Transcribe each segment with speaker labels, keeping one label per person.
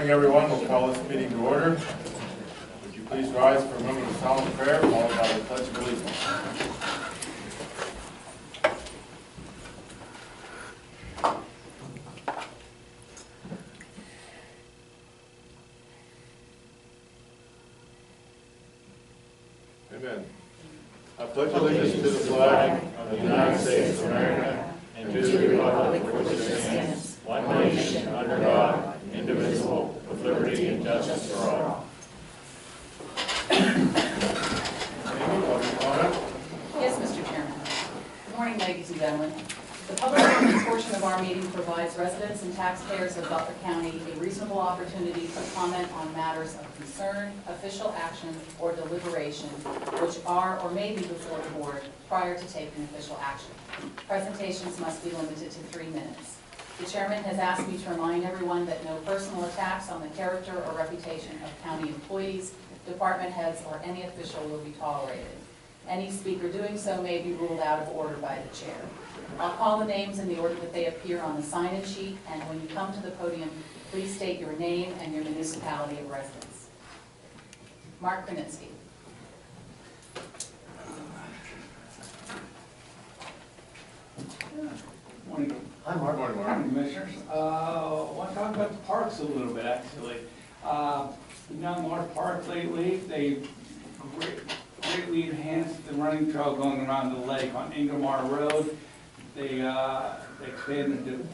Speaker 1: morning, everyone. We'll call this meeting to order. Would you please rise for a moment of solemn prayer, followed by the Pledge of Allegiance. Amen. I pledge allegiance to the flag of the United States of America and to the republic for which it stands, one nation, under God, indivisible, with liberty and justice for all.
Speaker 2: Yes, Mr. Chairman. Good morning, ladies and gentlemen. The public comment portion of our meeting provides residents and taxpayers of Butler County a reasonable opportunity to comment on matters of concern, official action, or deliberation, which are or may be before the board prior to taking official action. Presentations must be limited to 3 minutes. The chairman has asked me to remind everyone that no personal attacks on the character or reputation of county employees, department heads, or any official will be tolerated. Any speaker doing so may be ruled out of order by the chair. I'll call the names in the order that they appear on the sign-in sheet, and when you come to the podium, please state your name and your municipality of residence. Mark Kraninsky.
Speaker 3: Morning.
Speaker 1: Hi, Mark. Morning,
Speaker 3: Morning, Commissioners. I want to talk about the parks a little bit, actually. We've done more parks lately. They greatly enhanced the running trail going around the lake on Ingomar Road. They expanded to,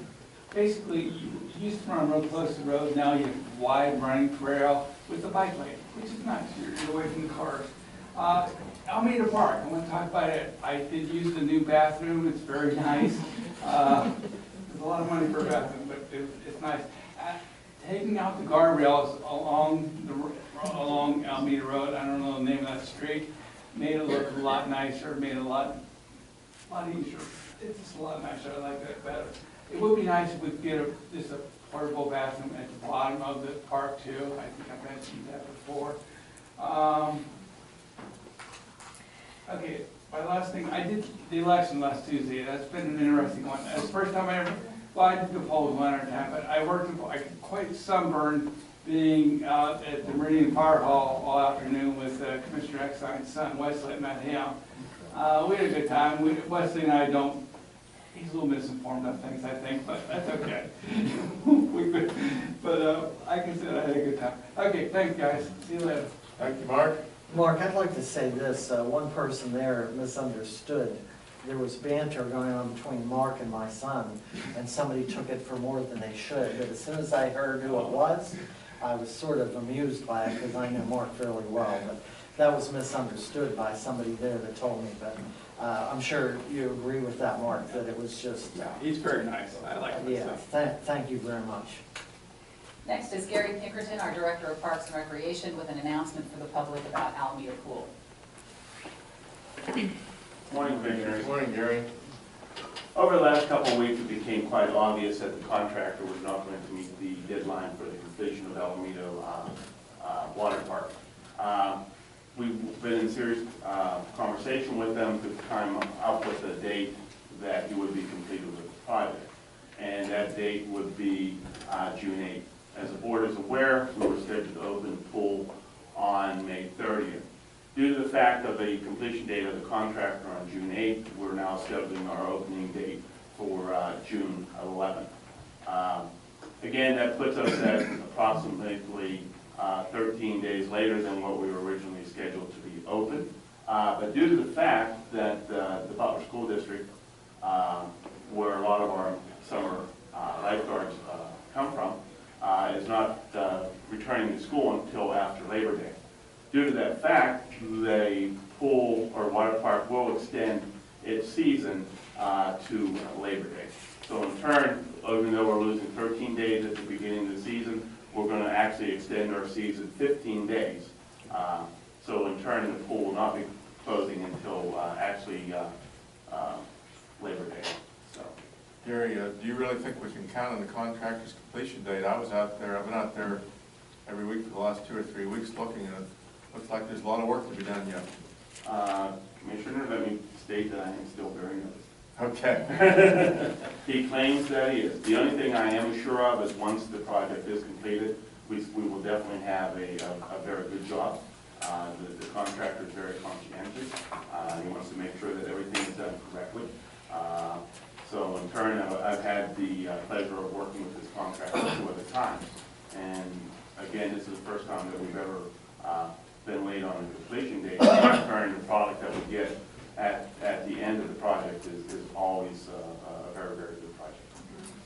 Speaker 3: basically, you used to run real close to the road, now you have a wide running trail with the bike lane, which is nice. You're away from the cars. Alameda Park, I want to talk about it. I did use the new bathroom. It's very nice. There's a lot of money for a bathroom, but it's nice. Taking out the guardrails along Alameda Road, I don't know the name of that street, made it look a lot nicer, made it a lot easier. It's just a lot nicer. I like that better. It would be nice if we could get just a portable bathroom at the bottom of the park too. I think I've mentioned that before. Okay, my last thing, I did the election last Tuesday. That's been an interesting one. That's the first time I ever, well, I did the polls one other time, but I worked, I quite sunburned being out at the Meridian Fire Hall all afternoon with Commissioner Excine's son, Wesley. I met him. We had a good time. Wesley and I don't, he's a little misinformed on things, I think, but that's okay. I consider I had a good time. Okay, thanks, guys. See you later.
Speaker 1: Thank you, Mark.
Speaker 4: Mark, I'd like to say this. One person there misunderstood. There was banter going on between Mark and my son, and somebody took it for more than they should. But as soon as I heard who it was, I was sort of amused by it because I know Mark fairly well. But that was misunderstood by somebody there that told me. But I'm sure you agree with that, Mark, that it was just...
Speaker 3: Yeah, he's very nice. I like him.
Speaker 4: Yeah, thank you very much.
Speaker 2: Next is Gary Pinkerton, our Director of Parks and Recreation, with an announcement for the public about Alameda Pool.
Speaker 5: Morning, Commissioners.
Speaker 1: Good morning, Gary.
Speaker 5: Over the last couple of weeks, it became quite obvious that the contractor was not going to meet the deadline for the completion of Alameda Water Park. We've been in serious conversation with them to come up with a date that he would be completed with the project. And that date would be June 8th. As the board is aware, we were scheduled to open the pool on May 30th. Due to the fact of the completion date of the contractor on June 8th, we're now scheduling our opening date for June 11th. Again, that puts us at approximately 13 days later than what we were originally scheduled to be open. But due to the fact that the Butler School District, where a lot of our summer lifeguards come from, is not returning to school until after Labor Day. Due to that fact, the pool or water park will extend its season to Labor Day. So in turn, even though we're losing 13 days at the beginning of the season, we're going to actually extend our season 15 days. So in turn, the pool will not be closing until actually Labor Day. So,
Speaker 1: Gary, do you really think we can count on the contractor's completion date? I was out there, I've been out there every week for the last 2 or 3 weeks looking, and it looks like there's a lot of work to be done yet.
Speaker 5: Commissioner, let me state that I am still very nervous.
Speaker 1: Okay.
Speaker 5: He claims that he is. The only thing I am sure of is once the project is completed, we will definitely have a very good job. The contractor is very conscientious. He wants to make sure that everything is done correctly. So in turn, I've had the pleasure of working with this contractor 2 other times. And again, this is the first time that we've ever been late on the completion date. In turn, the product that we get at the end of the project is always a very, very good project.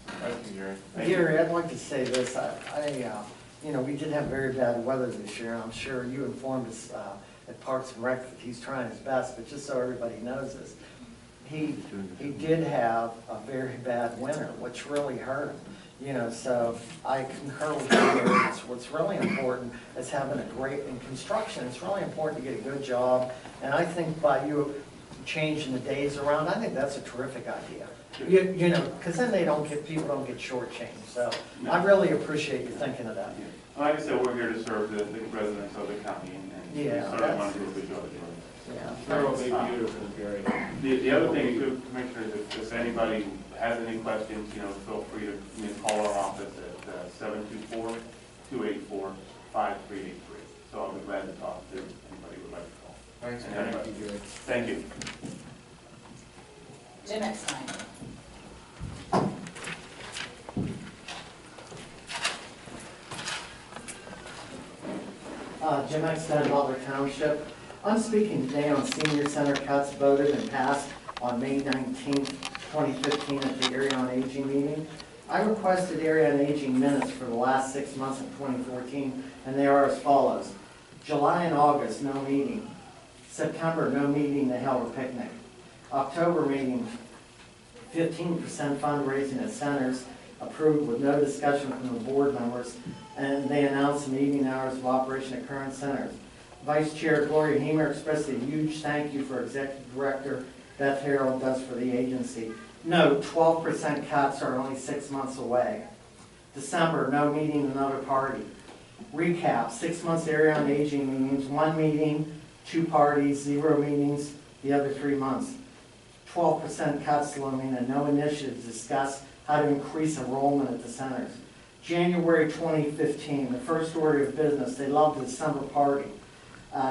Speaker 1: Thank you, Gary.
Speaker 5: Thank you.
Speaker 4: Gary, I'd like to say this, you know, we did have very bad weather this year, and I'm sure you informed us at Parks and Rec that he's trying his best, but just so everybody knows this, he did have a very bad winter, which really hurt him. You know, so I concur with you. What's really important is having a great, in construction, it's really important to get a good job. And I think by you changing the days around, I think that's a terrific idea. You know, because then people don't get shortchanged. So I really appreciate you thinking of that.
Speaker 5: Yeah. Like I said, we're here to serve the residents of the county, and we certainly want to do a good job.
Speaker 4: Yeah.
Speaker 1: Thoroughly beautiful, Gary.
Speaker 5: The other thing, too, Commissioner, if anybody has any questions, you know, feel free to call our office at 724-284-5383. So I'll be glad to talk to anybody who would like to call.
Speaker 1: Thanks,
Speaker 5: And have
Speaker 1: thank you, Gary.
Speaker 5: Thank you.
Speaker 2: Jim Eckstein.
Speaker 4: Jim Eckstein, Butler Township. I'm speaking today on senior center cuts voted and passed on May 19th, 2015 at the Area on Aging meeting. I requested Area on Aging minutes for the last 6 months of 2014, and they are as follows. July and August, no meeting. September, no meeting, they held a picnic. October meeting, 15% fundraising at centers, approved with no discussion from the board members, and they announced the meeting hours of operation at current centers. Vice Chair Gloria Heemer expressed a huge thank you for Executive Director Beth Harold does for the agency. Note, 12% cuts are only 6 months away. December, no meeting, another party. Recap, 6 months Area on Aging meetings, 1 meeting, 2 parties, 0 meetings, the other 3 months. 12% cuts looming and no initiatives discuss how to increase enrollment at the centers. January 2015, the first order of business, they loved the December party.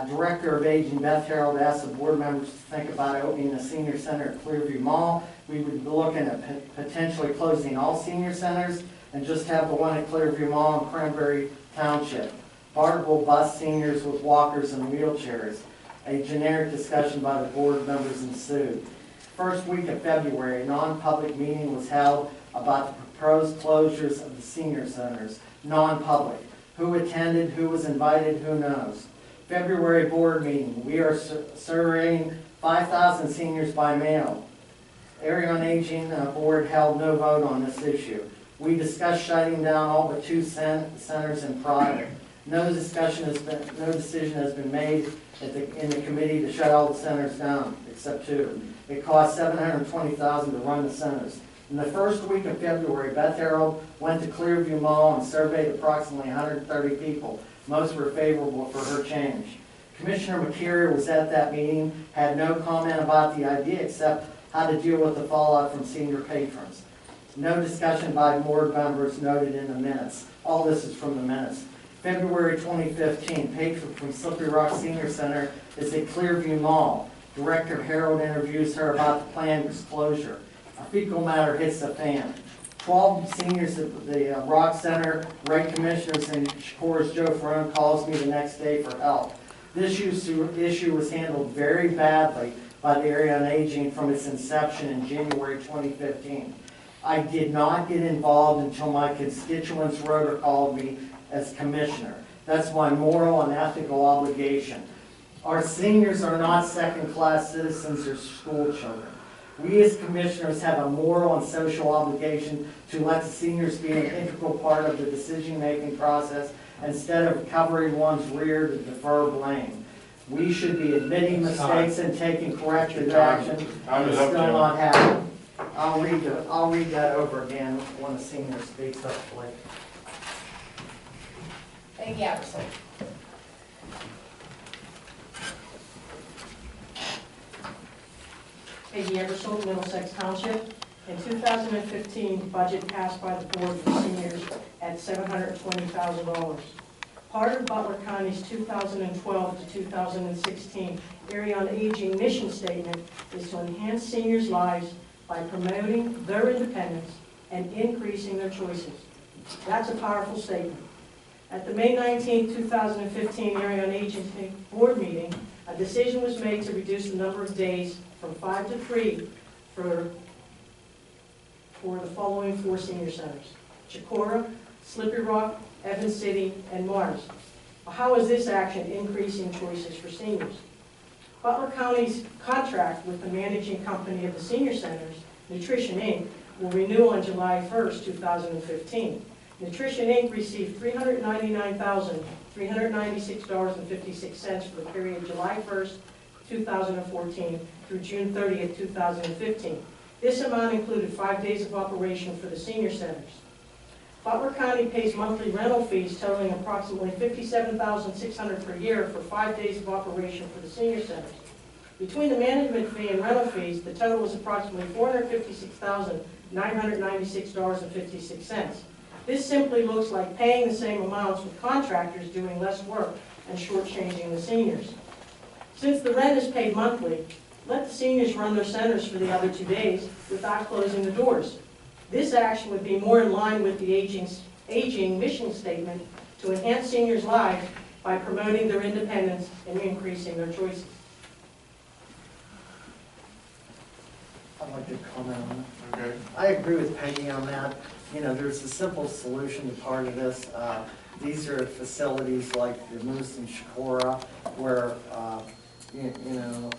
Speaker 4: Director of Aging Beth Harold asked the board members to think about opening a senior center at Clearview Mall. We would be looking at potentially closing all senior centers and just have the one at Clearview Mall in Cranberry Township. Bartable bus seniors with walkers and wheelchairs. A generic discussion by the board members ensued. First week of February, a non-public meeting was held about the proposed closures of the senior centers. Non-public. Who attended, who was invited, who knows. February board meeting, we are surveying 5,000 seniors by mail. Area on Aging board held no vote on this issue. We discussed shutting down all but 2 centers in private. No decision has been made in the committee to shut all the centers down, except 2. It cost $720,000 to run the centers. In the first week of February, Beth Harold went to Clearview Mall and surveyed approximately 130 people. Most were favorable for her change. Commissioner McCary was at that meeting, had no comment about the idea except how to deal with the fallout from senior patrons. No discussion by board members noted in the minutes. All this is from the minutes. February 2015, patron from Slippery Rock Senior Center is at Clearview Mall. Director Harold interviews her about the planned disclosure. A fecal matter hits the fan. 12 seniors at the Rock Center, Ray Commissioners, and Chorus Joe Ferrone calls me the next day for help. This issue was handled very badly by the Area on Aging from its inception in January 2015. I did not get involved until my constituents wrote or called me as commissioner. That's my moral and ethical obligation. Our seniors are not second-class citizens or school children. We as commissioners have a moral and social obligation to let the seniors be an integral part of the decision-making process instead of covering one's rear to defer blame. We should be admitting mistakes and taking corrective action, and it's still not happening. I'll read that over again when the senior speaks, hopefully.
Speaker 2: Peggy Aberson.
Speaker 6: Peggy Eversole, Middlesex Township. In 2015, budget passed by the board for seniors at $720,000. Part of Butler County's 2012 to 2016 Area on Aging mission statement is to enhance seniors' lives by promoting their independence and increasing their choices. That's a powerful statement. At the May 19, 2015 Area on Aging Board meeting, a decision was made to reduce the number of days from 5 to 3 for the following 4 senior centers: Chicora, Slippery Rock, Evans City, and Mars. How is this action increasing choices for seniors? Butler County's contract with the managing company of the senior centers, Nutrition Inc., will renew on July 1st, 2015. Nutrition Inc. received $399,396.56 for the period July 1st, 2014 through June 30th, 2015. This amount included 5 days of operation for the senior centers. Butler County pays monthly rental fees totaling approximately $57,600 per year for 5 days of operation for the senior centers. Between the management fee and rental fees, the total was approximately $456,996.56. This simply looks like paying the same amounts with contractors doing less work and shortchanging the seniors. Since the rent is paid monthly, let the seniors run their centers for the other 2 days without closing the doors. This action would be more in line with the aging mission statement to enhance seniors' lives by promoting their independence and increasing their choices.
Speaker 4: I'd like to comment on that.
Speaker 1: Okay.
Speaker 4: I agree with Peggy on that. You know, there's a simple solution to part of this. These are facilities like the Moose and Chicora where, you know,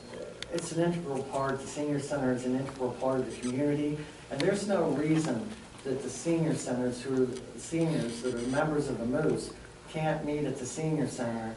Speaker 4: it's an integral part, the senior center is an integral part of the community, and there's no reason that the senior centers, who are the seniors that are members of the Moose, can't meet at the senior center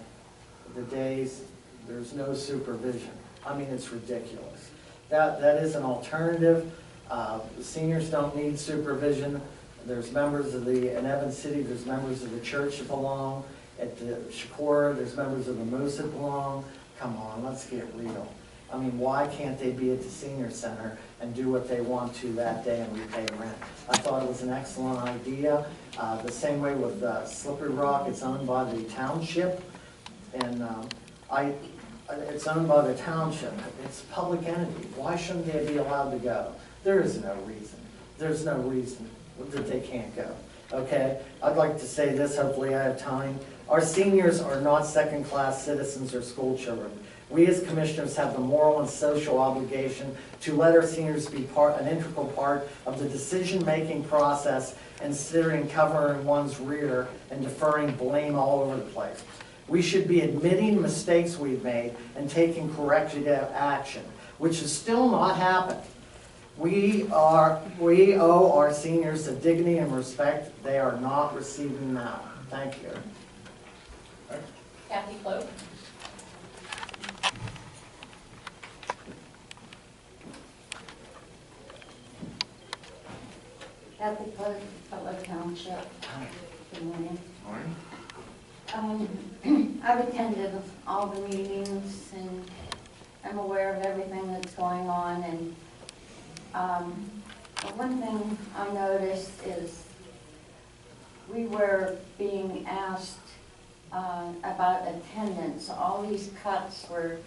Speaker 4: the days there's no supervision. I mean, it's ridiculous. That is an alternative. The seniors don't need supervision. There's members of in Evans City, there's members of the church that belong. At the Chicora, there's members of the Moose that belong. Come on, let's get real. I mean, why can't they be at the senior center and do what they want to that day and repay rent? I thought it was an excellent idea. The same way with Slippery Rock, it's owned by the township, and it's owned by the township. It's a public entity. Why shouldn't they be allowed to go? There is no reason. There's no reason that they can't go. Okay? I'd like to say this, hopefully I have time. Our seniors are not second-class citizens or school children. We as commissioners have the moral and social obligation to let our seniors be an integral part of the decision-making process, considering covering one's rear and deferring blame all over the place. We should be admitting mistakes we've made and taking corrective action, which has still not happened. We owe our seniors the dignity and respect they are not receiving now. Thank you.
Speaker 2: Kathy Cloak.
Speaker 7: Kathy Cloak, Butler Township. Good morning.
Speaker 1: Morning.
Speaker 7: I've attended all the meetings and I'm aware of everything that's going on, and one thing I noticed is we were being asked about attendance. All these cuts were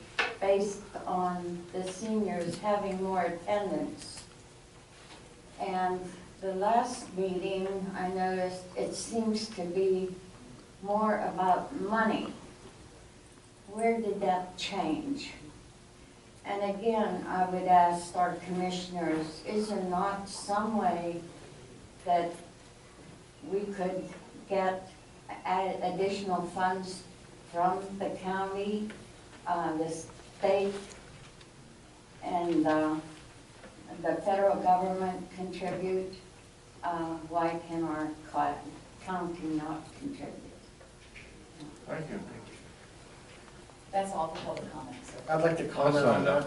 Speaker 7: based on the seniors having more attendance. And the last meeting, I noticed it seems to be more about money. Where did that change? And again, I would ask our commissioners, is there not some way that we could get additional funds from the county, the state, and the federal government contribute? Why can our county not contribute?
Speaker 1: Thank you.
Speaker 2: That's all for public comments, sir.
Speaker 4: I'd like to comment on that.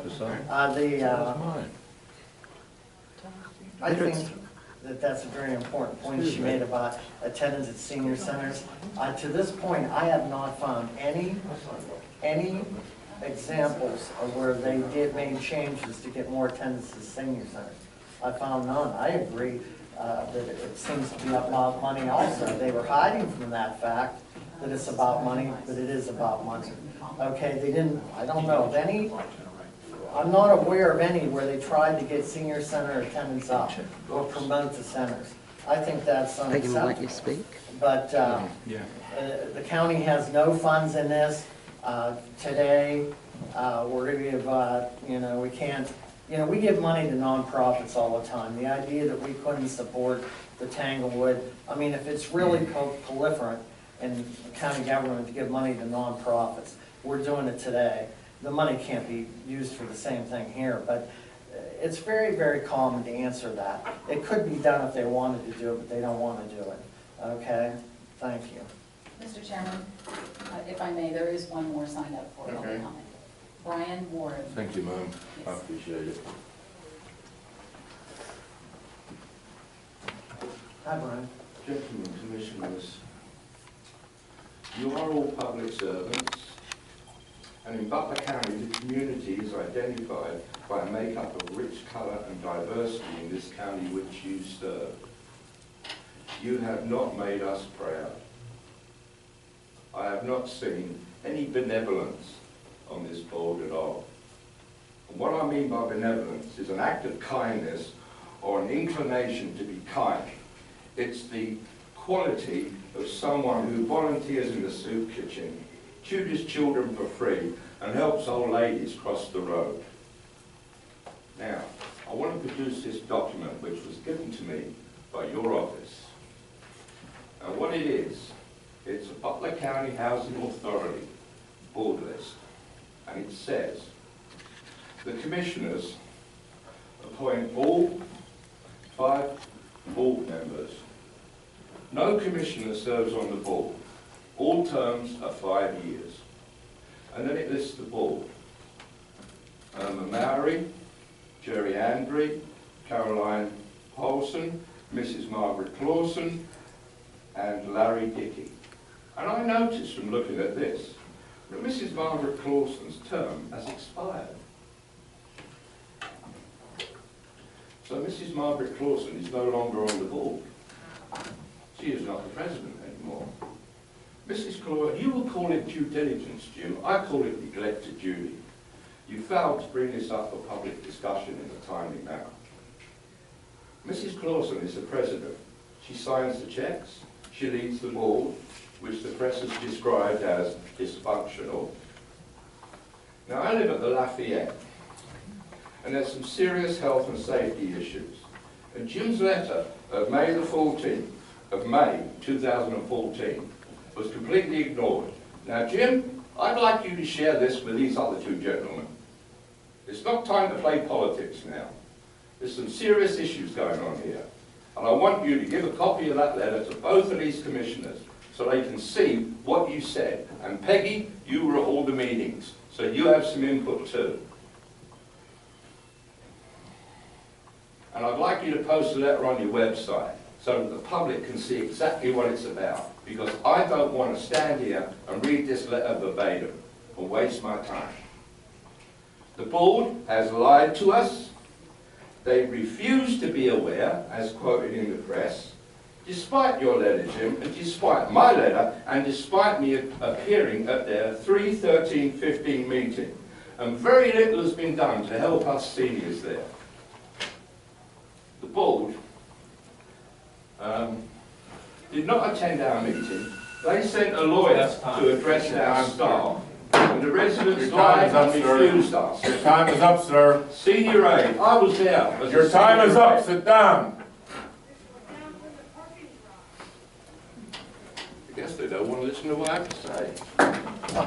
Speaker 4: I think that's a very important point she made about attendance at senior centers. To this point, I have not found any examples of where they made changes to get more attendance at senior centers. I found none. I agree that it seems to be about money also. They were hiding from that fact that it's about money, but it is about money. Okay, they didn't, I don't know of any, I'm not aware of any where they tried to get senior center attendance up or promote the centers. I think that's
Speaker 8: Are you gonna let you
Speaker 4: unacceptable.
Speaker 8: speak?
Speaker 4: But the county has no funds in this. Today, we're gonna give, you know, we can't, you know, we give money to nonprofits all the time. The idea that we couldn't support the Tanglewood, I mean, if it's really proliferant in the county government to give money to nonprofits, we're doing it today. The money can't be used for the same thing here, but it's very, very common to answer that. It could be done if they wanted to do it, but they don't want to do it. Okay? Thank you.
Speaker 2: Mr. Chairman, if I may, there is one more signed up for public
Speaker 1: Okay.
Speaker 2: comment. Brian Warren.
Speaker 9: Thank you, ma'am. I
Speaker 2: Yes.
Speaker 9: appreciate it.
Speaker 4: Hi, Brian.
Speaker 9: Gentlemen, commissioners, you are all public servants, and in Butler County, the community is identified by a makeup of rich colour and diversity in this county which you serve. You have not made us proud. I have not seen any benevolence on this board at all. And what I mean by benevolence is an act of kindness or an inclination to be kind. It's the quality of someone who volunteers in the soup kitchen, tutors children for free, and helps old ladies cross the road. Now, I want to produce this document which was given to me by your office. And what it is, it's a Butler County Housing Authority board list. And it says, the commissioners appoint all 5 board members. No commissioner serves on the board. All terms are 5 years. And then it lists the board. Irma Mowry, Jerry Andre, Caroline Paulson, Mrs. Margaret Clausen, and Larry Dickey. And I noticed from looking at this that Mrs. Margaret Clausen's term has expired. So Mrs. Margaret Clausen is no longer on the board. She is not the president anymore. Mrs. Clausen, you will call it due diligence, Jim. I call it neglected duty. You failed to bring this up for public discussion in a timely manner. Mrs. Clausen is the president. She signs the checks. She leads the board, which the press has described as dysfunctional. Now, I live at the Lafayette, and there's some serious health and safety issues. And Jim's letter of May the 14th of May 2014 was completely ignored. Now, Jim, I'd like you to share this with these other 2 gentlemen. It's not time to play politics now. There's some serious issues going on here. And I want you to give a copy of that letter to both of these commissioners so they can see what you said. And Peggy, you were at all the meetings, so you have some input too. And I'd like you to post a letter on your website so that the public can see exactly what it's about. Because I don't want to stand here and read this letter verbatim and waste my time. The board has lied to us. They refuse to be aware, as quoted in the press, despite your letter, Jim, and despite my letter, and despite me appearing at their 3/13/15 meeting. And very little has been done to help us seniors there. The board did not attend our meeting. They sent a lawyer to address our staff. And the residents lied and refused us.
Speaker 1: Your time is up, sir.
Speaker 9: Senior aide, I was there. as a
Speaker 1: Your time is
Speaker 9: senior
Speaker 1: up.
Speaker 9: aide.
Speaker 1: Sit down.
Speaker 9: I guess they don't want to listen to what I have to say.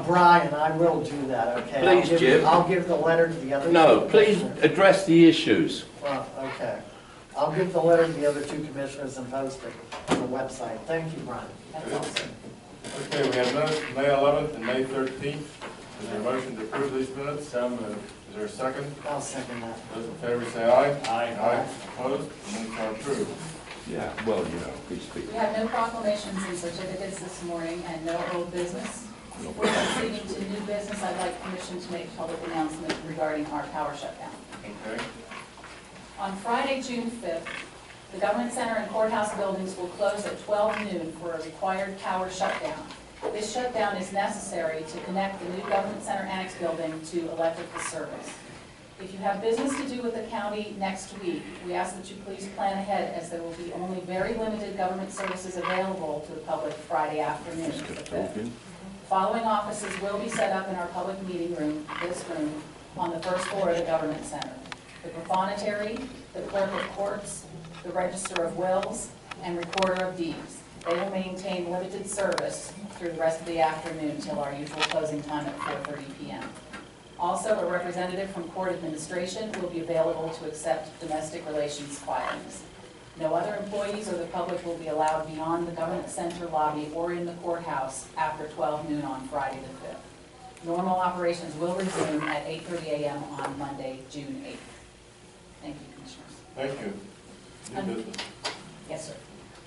Speaker 4: Brian, I will do that, okay?
Speaker 9: Please, Jim.
Speaker 4: I'll give the letter to the other 2
Speaker 9: No, please
Speaker 4: commissioners.
Speaker 9: address the issues.
Speaker 4: Well, okay. I'll give the letter to the other 2 commissioners and post it on the website. Thank you, Brian.
Speaker 2: That's awesome.
Speaker 1: Okay, we have minutes from May 11th and May 13th. Is there a motion to approve these minutes? So moved. Is there a second?
Speaker 4: I'll second that.
Speaker 1: Those in favor say aye.
Speaker 2: Aye.
Speaker 1: Aye. Opposed? Minutes are approved.
Speaker 9: Yeah, well, you know, please speak.
Speaker 2: We have no proclamations and certificates this morning and no old business. Before proceeding to new business, I'd like permission to make a public announcement regarding our power shutdown.
Speaker 1: Okay.
Speaker 2: On Friday, June 5th, the Government Center and courthouse buildings will close at 12 noon for a required power shutdown. This shutdown is necessary to connect the new Government Center Annex building to electrical service. If you have business to do with the county next week, we ask that you please plan ahead, as there will be only very limited government services available to the public Friday afternoon, the 5th. Following offices will be set up in our public meeting room, this room, on the first floor of the Government Center. The Profanatory, the Clerk of Courts, the Register of Wills, and Recorder of Deeds. They will maintain limited service through the rest of the afternoon till our usual closing time at 4:30 p.m. Also, a representative from court administration will be available to accept domestic relations filings. No other employees or the public will be allowed beyond the Government Center lobby or in the courthouse after 12 noon on Friday the 5th. Normal operations will resume at 8:30 a.m. on Monday, June 8th. Thank you, Commissioners.
Speaker 1: Thank you. New business.
Speaker 2: Yes, sir.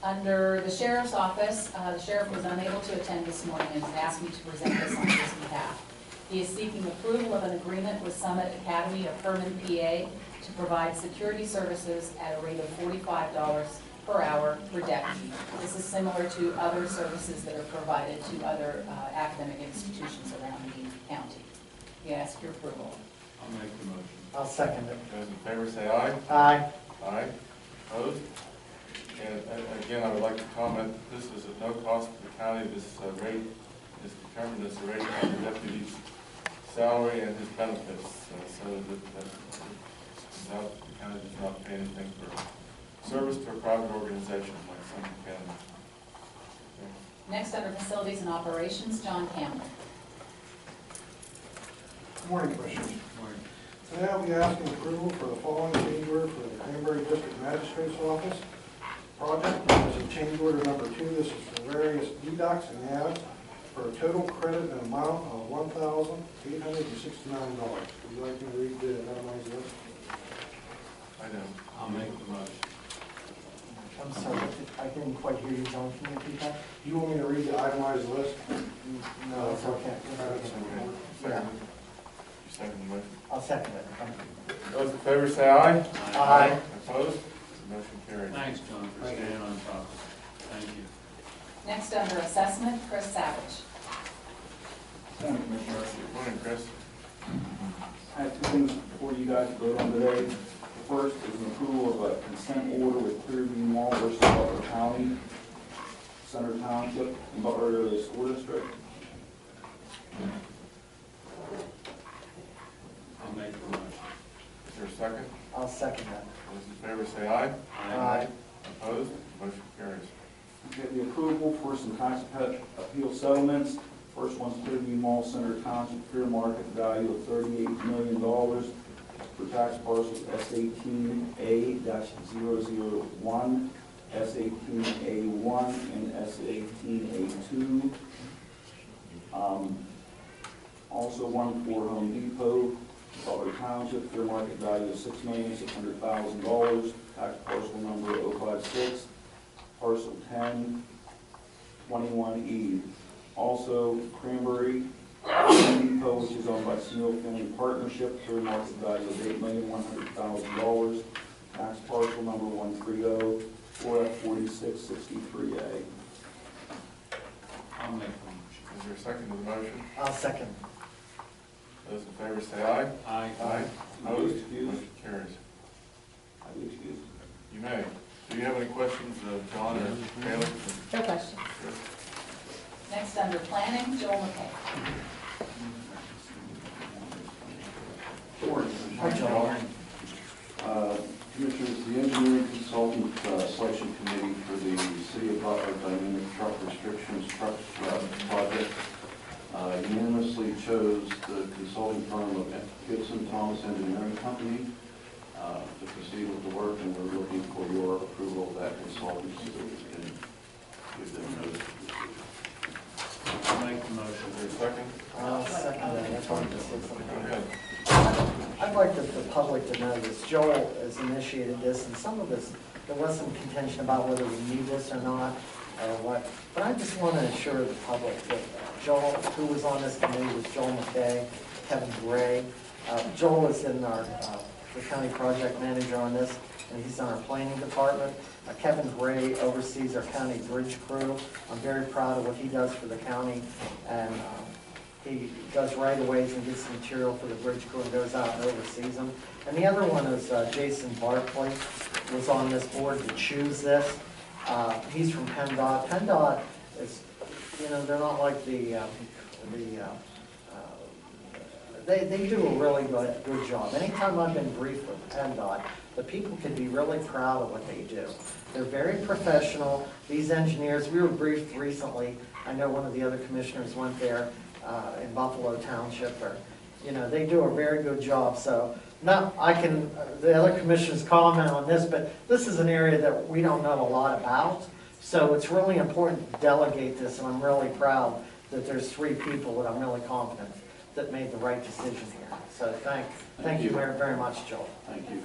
Speaker 2: Under the Sheriff's Office, the Sheriff was unable to attend this morning and has asked me to present this on his behalf. He is seeking approval of an agreement with Summit Academy of Herman, PA, to provide security services at a rate of $45 per hour per deputy. This is similar to other services that are provided to other academic institutions around the county. We ask your approval.
Speaker 1: I'll make the motion.
Speaker 4: I'll second it.
Speaker 1: Those in favor say aye.
Speaker 4: Aye.
Speaker 1: Aye. Opposed? And again, I would like to comment, this is at no cost to the county. This rate is determined as the rate of the deputy's salary and his benefits, so that the county does not pay anything for service to a private organization like some academy.
Speaker 2: Next, under Facilities and Operations, John Campbell.
Speaker 8: Good morning, Commissioners. Today I'll be asking approval for the following change order for the Cranberry District Magistrate's Office project. This is change order number 2. This is for various deducts and adds for a total credit and amount of $1,869. Would you like me to read the itemized list?
Speaker 1: I know. I'll make the motion.
Speaker 4: I'm sorry, I didn't quite hear you, John. Can you repeat that?
Speaker 8: Do you want me to read the itemized list?
Speaker 4: No, it's okay. Yeah,
Speaker 1: You second the motion?
Speaker 4: I'll second it. Thank you.
Speaker 1: Those in favor say aye.
Speaker 4: Aye.
Speaker 1: Opposed? Motion carries.
Speaker 10: Thanks, John, for staying on top. Thank you.
Speaker 2: Next, under Assessment, Chris Savage.
Speaker 11: Morning, Commissioner.
Speaker 1: Good morning, Chris.
Speaker 11: I have 2 things for you guys to vote on today. The first is an approval of a consent order with Clearview Mall versus Butler County, Center Township, and Butler Area School District.
Speaker 10: I'll make the motion.
Speaker 1: Is there a second?
Speaker 4: I'll second that.
Speaker 1: Those in favor say aye.
Speaker 4: Aye.
Speaker 1: Opposed? Motion carries.
Speaker 11: Get the approval for some tax appeal settlements. First one's Clearview Mall Center Township, fair market value of $38 million for tax parcels S18A-001, S18A1, and S18A2. Also one for Home Depot, Butler Township, fair market value of $6,600,000, tax parcel number 056, parcel 1021E. Also Cranberry Home Depot, which is owned by Snow Family Partnership, fair market value of $8,100,000, tax parcel number 130, 4F4663A.
Speaker 10: I'll make the motion.
Speaker 1: Is there a second to the motion?
Speaker 4: I'll second.
Speaker 1: Those in favor say aye.
Speaker 10: Aye.
Speaker 1: Aye. Opposed?
Speaker 11: Excuse.
Speaker 1: Motion carries.
Speaker 11: I will excuse.
Speaker 1: You may. Do you have any questions, John or Taylor?
Speaker 2: No question.
Speaker 1: Sure.
Speaker 2: Next, under Planning, Joel McKay.
Speaker 4: Hi, Joel.
Speaker 12: Commissioners, the engineering consultant selection committee for the City of Butler Dynamic Truck Restrictions Truck Project unanimously chose the consulting firm of Gibson Thomas Engineering Company to proceed with the work, and we're looking for your approval of that consultant so that we can give them notice.
Speaker 10: I'll make the motion.
Speaker 1: Is there a second?
Speaker 4: I'll second that. I wanted to say
Speaker 1: Go
Speaker 4: something.
Speaker 1: ahead.
Speaker 4: I'd like the public to know this. Joel has initiated this, and some of this, there was some contention about whether we need this or not, or what. But I just want to assure the public that Joel, who was on this committee, was Joel McKay, Kevin Gray. Joel is in our the county project manager on this, and he's on our planning department. Kevin Gray oversees our county bridge crew. I'm very proud of what he does for the county, and he does right-of-ways and gets the material for the bridge crew and goes out and oversees them. And the other one is Jason Barkley, was on this board to choose this. He's from PennDOT. PennDOT is, you know, they're not like they do a really good job. Anytime I've been briefed with PennDOT, the people can be really proud of what they do. They're very professional. These engineers, we were briefed recently, I know one of the other commissioners went there in Buffalo Township, or, you know, they do a very good job. So now the other commissioners comment on this, but this is an area that we don't know a lot about. So it's really important to delegate this, and I'm really proud that there's 3 people that I'm really confident that made the right decision here. So thank you very, very much, Joel.
Speaker 12: Thank you.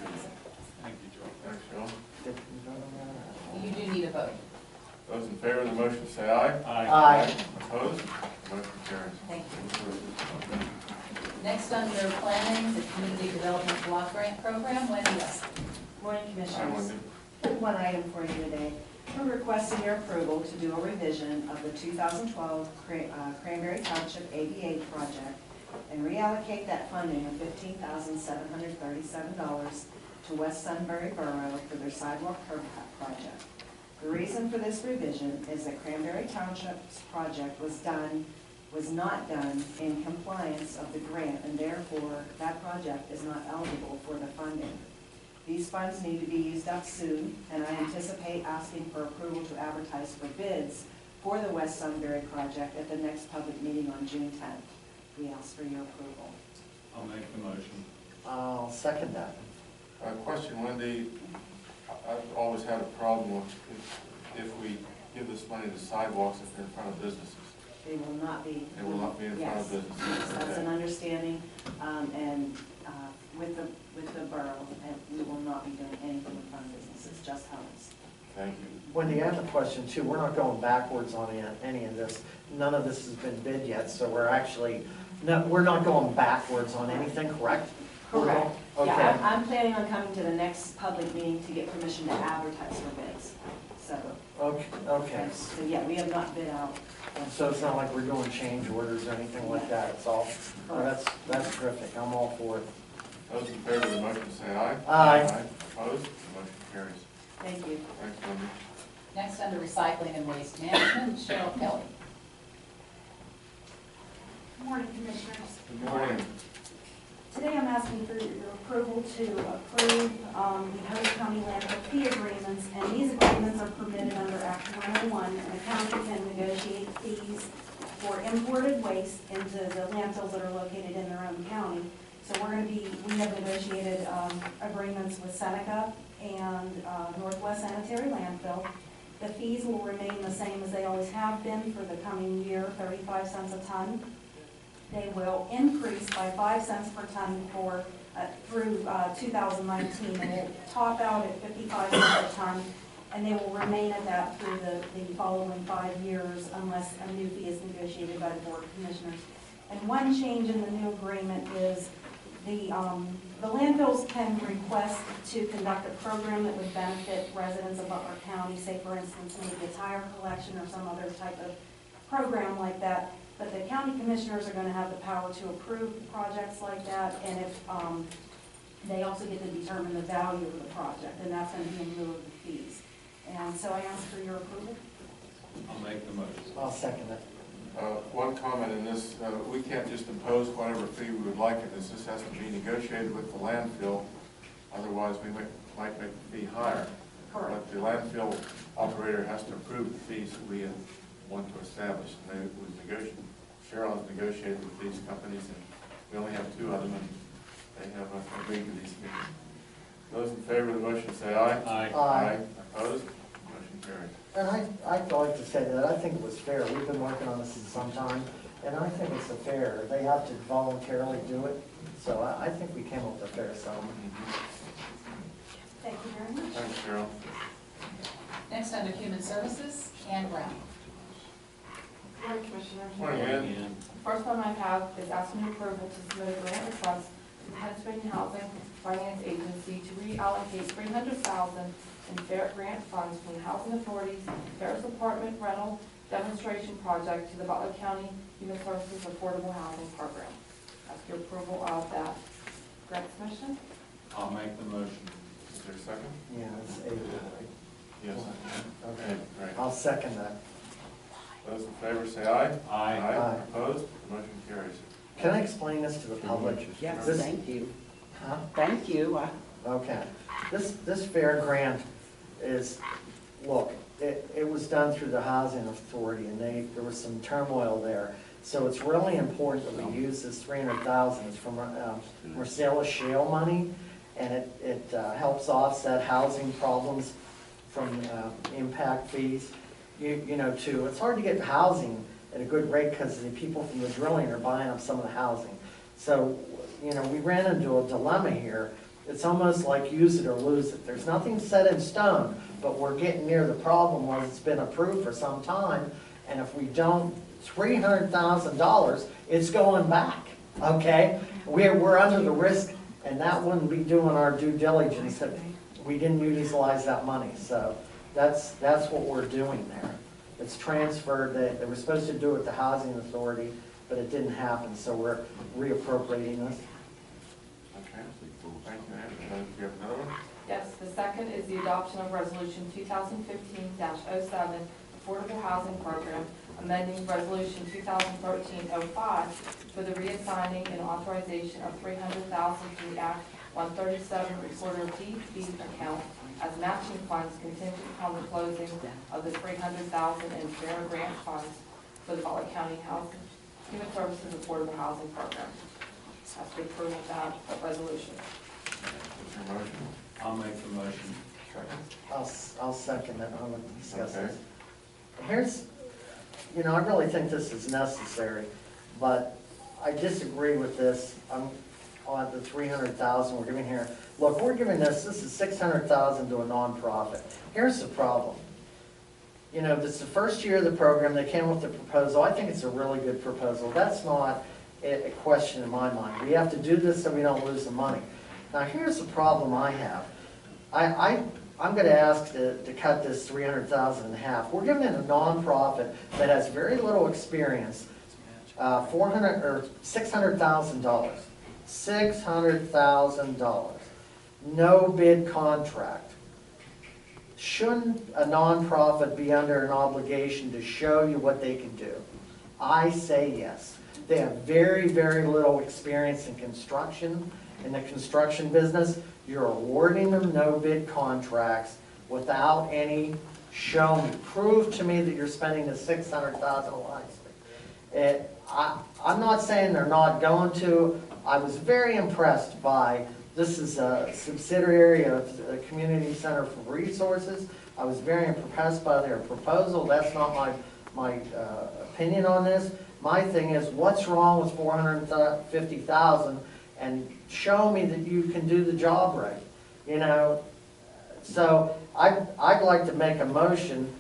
Speaker 10: Thank you, Joel.
Speaker 1: Thanks, Joel.
Speaker 4: Did you vote on that?
Speaker 2: You do need a vote.
Speaker 1: Those in favor of the motion say aye.
Speaker 4: Aye.
Speaker 1: Opposed? Motion carries.
Speaker 2: Thank you. Next, under planning, the Community Development Block Grant Program, Wendy West.
Speaker 13: Morning,
Speaker 1: Aye,
Speaker 13: Commissioners.
Speaker 1: Wendy.
Speaker 13: One item for you today. We're requesting your approval to do a revision of the 2012 Cranberry Township ADA project and reallocate that funding of $15,737 to West Sunbury Borough for their sidewalk curb cut project. The reason for this revision is that Cranberry Township's project was not done in compliance of the grant, and therefore that project is not eligible for the funding. These funds need to be used up soon, and I anticipate asking for approval to advertise for bids for the West Sunbury project at the next public meeting on June 10th. We ask for your approval.
Speaker 10: I'll make the motion.
Speaker 4: I'll second that.
Speaker 1: Question, Wendy. I've always had a problem if we give this money to sidewalks if they're in front of businesses.
Speaker 13: They will not be.
Speaker 1: They will not be in front of
Speaker 13: Yes.
Speaker 1: businesses.
Speaker 13: That's an
Speaker 1: Okay.
Speaker 13: understanding, and with the borough, and we will not be doing anything in front of businesses, just homes.
Speaker 1: Thank you.
Speaker 4: Wendy, I have a question too. We're not going backwards on any of this. None of this has been bid yet, so we're not going backwards on anything, correct?
Speaker 13: Correct.
Speaker 4: Okay.
Speaker 13: Yeah, I'm planning on coming to the next public meeting to get permission to advertise for bids. So,
Speaker 4: Okay.
Speaker 13: so yeah, we have not bid out.
Speaker 4: So it's not like we're doing change orders or anything like that. It's all, that's terrific. I'm all for it.
Speaker 1: Those in favor of the motion say aye.
Speaker 4: Aye.
Speaker 1: Opposed? Motion carries.
Speaker 13: Thank you.
Speaker 1: Thanks, Wendy.
Speaker 2: Next, under recycling and waste management, Cheryl Kelly.
Speaker 14: Good morning, Commissioners.
Speaker 1: Good morning.
Speaker 14: Today I'm asking for your approval to approve the Hood County landfill fee agreements, and these agreements are permitted under Act 101, and the county can negotiate fees for imported waste into the landfills that are located in their own county. So we have negotiated agreements with Seneca and Northwest Sanitary Landfill. The fees will remain the same as they always have been for the coming year, 35 cents a ton. They will increase by 5 cents per ton through 2019, and will top out at 55 cents a ton, and they will remain at that through the following 5 years unless a new fee is negotiated by the Board of Commissioners. And one change in the new agreement is the landfills can request to conduct a program that would benefit residents of Butler County, say for instance maybe a tire collection or some other type of program like that. But the county commissioners are going to have the power to approve projects like that, and if they also get to determine the value of the project, and that's going to be in lieu of the fees. And so I ask for your approval.
Speaker 10: I'll make the motion.
Speaker 4: I'll second it.
Speaker 1: One comment in this, we can't just impose whatever fee we would like in this. This has to be negotiated with the landfill, otherwise we might make the fee higher.
Speaker 13: Correct.
Speaker 1: But the landfill operator has to approve the fees that we want to establish, and Cheryl has negotiated with these companies, and we only have 2 of them, and they have agreed to these fees. Those in favor of the motion say aye.
Speaker 10: Aye.
Speaker 4: Aye.
Speaker 1: Opposed? Motion carries.
Speaker 4: And I'd like to say that I think it was fair. We've been working on this for some time, and I think it's fair. They have to voluntarily do it, so I think we came up with a fair settlement.
Speaker 14: Thank you very much.
Speaker 1: Thanks, Cheryl.
Speaker 2: Next, under human services, Ann Brown.
Speaker 15: Good morning, Commissioners.
Speaker 1: Morning, Ann.
Speaker 15: The first one I have is asking approval to submit a grant request to the
Speaker 16: Pennsylvania Housing Finance Agency to reallocate $300,000 in fair grant funds from the Housing Authority's Ferris Apartment Rental Demonstration Project to the Butler County Human Services Affordable Housing Program. Ask your approval of that grant submission.
Speaker 10: I'll make the motion.
Speaker 1: Is there a second?
Speaker 4: Yeah, it's eight, right?
Speaker 1: Yes.
Speaker 4: Okay,
Speaker 1: Right.
Speaker 4: I'll second that.
Speaker 1: Those in favor say aye.
Speaker 10: Aye.
Speaker 4: Aye.
Speaker 1: Opposed? The motion carries.
Speaker 4: Can I explain this to the public?
Speaker 1: Yes,
Speaker 4: This-
Speaker 17: Thank you.
Speaker 4: Huh?
Speaker 17: Thank you.
Speaker 4: Okay. This fair grant is, look, it was done through the Housing Authority, and there was some turmoil there. So it's really important that we use this $300,000. It's from Marcellus Shale money, and it helps offset housing problems from impact fees. It's hard to get housing at a good rate because the people from the drilling are buying up some of the housing. So, we ran into a dilemma here. It's almost like use it or lose it. There's nothing set in stone, but we're getting near the problem where it's been approved for some time, and if we don't, $300,000, it's going back, okay? We're under the risk, and that wouldn't be doing our due diligence if we didn't utilize that money. So that's what we're doing there. It's transferred. They were supposed to do it with the Housing Authority, but it didn't happen, so we're reappropriating this.
Speaker 1: Okay. Thank you, Ann. Do you have another one?
Speaker 16: Yes, the second is the adoption of Resolution 2015-07, Affordable Housing Program, amending Resolution 2013-05 for the reassigning and authorization of $300,000 to the Act 137 Recorder of Deed fee account as matching funds contingent upon the closing of the $300,000 in fair grant funds for the Butler County Human Services Affordable Housing Program. Ask for approval of that resolution.
Speaker 1: Is there a motion?
Speaker 10: I'll make the motion.
Speaker 1: Second?
Speaker 4: I'll second it. I'll discuss
Speaker 1: Okay.
Speaker 4: this. Here's, I really think this is necessary, but I disagree with this. I'm on the $300,000 we're giving here. Look, we're giving this is $600,000 to a nonprofit. Here's the problem. This is the first year of the program. They came with the proposal. I think it's a really good proposal. That's not a question in my mind. We have to do this so we don't lose the money. Now, here's the problem I have. I'm going to ask to cut this $300,000 in half. We're giving it a nonprofit that has very little experience, $600,000. $600,000. No bid contract. Shouldn't a nonprofit be under an obligation to show you what they can do? I say yes. They have very, very little experience in construction, in the construction business. You're awarding them no bid contracts without any show me. Prove to me that you're spending the $600,000 wisely. I'm not saying they're not going to. I was very impressed by, this is a subsidiary of the Community Center for Resources. I was very impressed by their proposal. That's not my opinion on this. My thing is, what's wrong with $450,000, and show me that you can do the job right, So I'd like to make a motion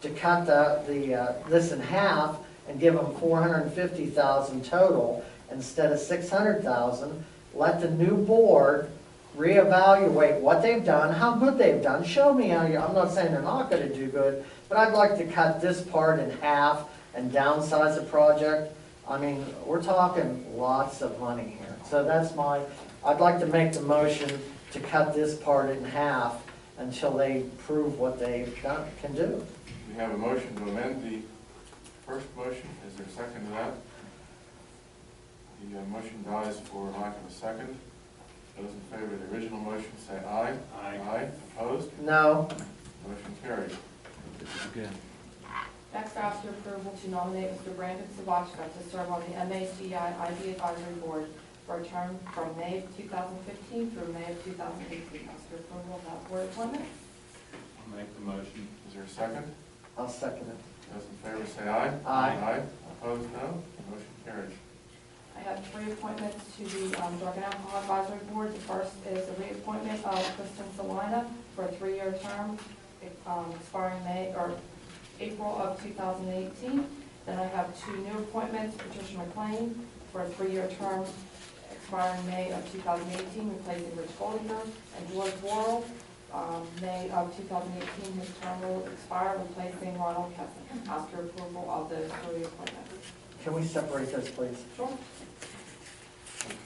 Speaker 4: to cut this in half and give them $450,000 total instead of $600,000. Let the new board reevaluate what they've done, how good they've done. Show me how I'm not saying they're not going to do good, but I'd like to cut this part in half and downsize the project. I mean, we're talking lots of money here. So I'd like to make the motion to cut this part in half until they prove what they can do.
Speaker 1: We have a motion to amend the first motion. Is there a second to that? The motion dies for lack of a second. Those in favor of the original motion say aye.
Speaker 10: Aye.
Speaker 1: Aye. Opposed?
Speaker 4: No.
Speaker 1: Motion carries.
Speaker 16: Next, I ask your approval to nominate Mr. Brandon Savachka to serve on the MACI IB Advisory Board for a term from May of 2015 through May of 2018. Ask your approval of that board appointment.
Speaker 10: I'll make the motion.
Speaker 1: Is there a second?
Speaker 4: I'll second it.
Speaker 1: Those in favor say aye.
Speaker 4: Aye.
Speaker 1: Aye. Opposed? No. Motion carries.
Speaker 16: I have 3 appointments to the Drug and Alcohol Advisory Board. The first is the reappointment of Kristen Salina for a 3-year term expiring April of 2018. Then I have 2 new appointments, Patricia McLean for a 3-year term expiring May of 2018, replacing Rich Goldinger, and George Worrell, May of 2018, his term will expire, replacing Ronald Kessin. Ask your approval of those three appointments.
Speaker 4: Can we separate those, please?
Speaker 16: Sure.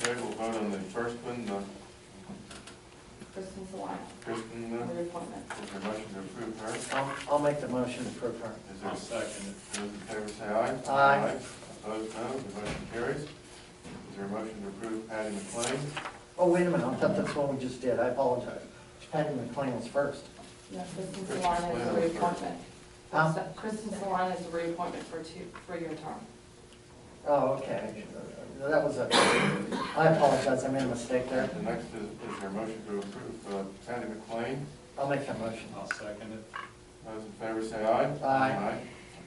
Speaker 1: Okay, we'll vote on the first one,
Speaker 16: Kristen Salina,
Speaker 1: Kristen,
Speaker 16: reappointment.
Speaker 1: is there a motion to approve her?
Speaker 4: I'll make the motion to approve her.
Speaker 1: Is there
Speaker 10: I'll
Speaker 1: a
Speaker 10: second it.
Speaker 1: Those in favor say aye.
Speaker 4: Aye.
Speaker 1: Opposed, no. The motion carries. Is there a motion to approve Patty McLean?
Speaker 4: Oh, wait a minute, I thought that's what we just did, I apologize. Patty McLean was first.
Speaker 16: No, Kristen Salina is a reappointment.
Speaker 4: Huh?
Speaker 16: Kristen Salina is a reappointment for a three-year term.
Speaker 4: Oh, okay. That was I apologize, I made a mistake there.
Speaker 1: The next is there a motion to approve Patty McLean?
Speaker 4: I'll make that motion.
Speaker 10: I'll second it.
Speaker 1: Those in favor say aye.
Speaker 4: Aye.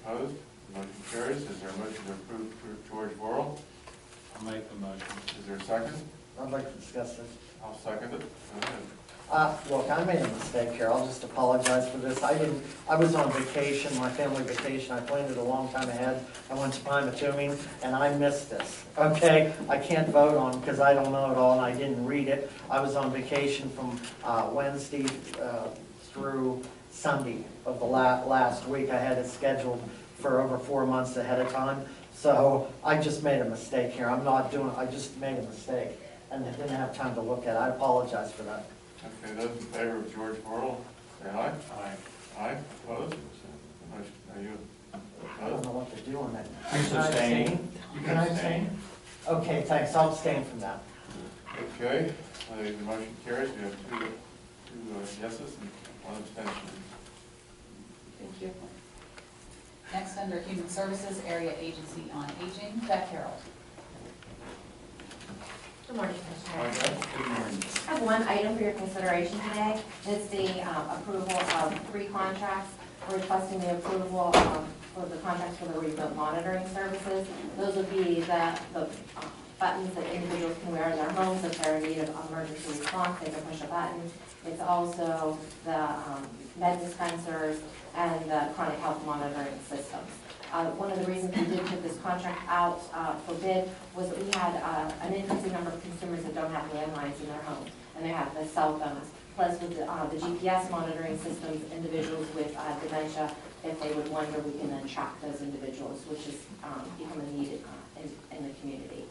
Speaker 1: Opposed? The motion carries. Is there a motion to approve George Worrell?
Speaker 10: I'll make the motion.
Speaker 1: Is there a second?
Speaker 4: I'd like to discuss this.
Speaker 1: I'll second it. Go ahead.
Speaker 4: Look, I made a mistake here, I'll just apologize for this. I was on vacation, my family vacation, I planned it a long time ahead. I went to Pymatuming, and I missed this, okay? I can't vote on because I don't know it all, and I didn't read it. I was on vacation from Wednesday through Sunday of the last week. I had it scheduled for over 4 months ahead of time. So I just made a mistake here. I just made a mistake and I didn't have time to look at it. I apologize for that.
Speaker 1: Okay, those in favor of George Worrell, say aye.
Speaker 10: Aye.
Speaker 1: Aye. Opposed? Motion, are you
Speaker 4: I don't
Speaker 1: opposed?
Speaker 4: know what to do on that.
Speaker 10: He's
Speaker 4: Can I
Speaker 10: abstaining.
Speaker 4: Can I abstain? Okay, thanks. I'll abstain from that.
Speaker 1: Okay, the motion carries. We have two yeses and one abstention.
Speaker 2: Thank you. Next, under Human Services, Area Agency on Aging, Beth Harold.
Speaker 17: Good morning, Commissioner.
Speaker 1: Good morning.
Speaker 17: I have one item for your consideration today. It's the approval of 3 contracts. We're requesting the approval for the contracts for the remote monitoring services. Those would be the buttons that individuals can wear in their homes if they're in need of emergency response. They can push a button. It's also the med dispensers and the chronic health monitoring systems. One of the reasons we did put this contract out for bid was that we had an increasing number of consumers that don't have landlines in their homes, and they have the cell phones. Plus with the GPS monitoring systems, individuals with dementia, if they would wonder, we can then track those individuals, which has become a need in the community.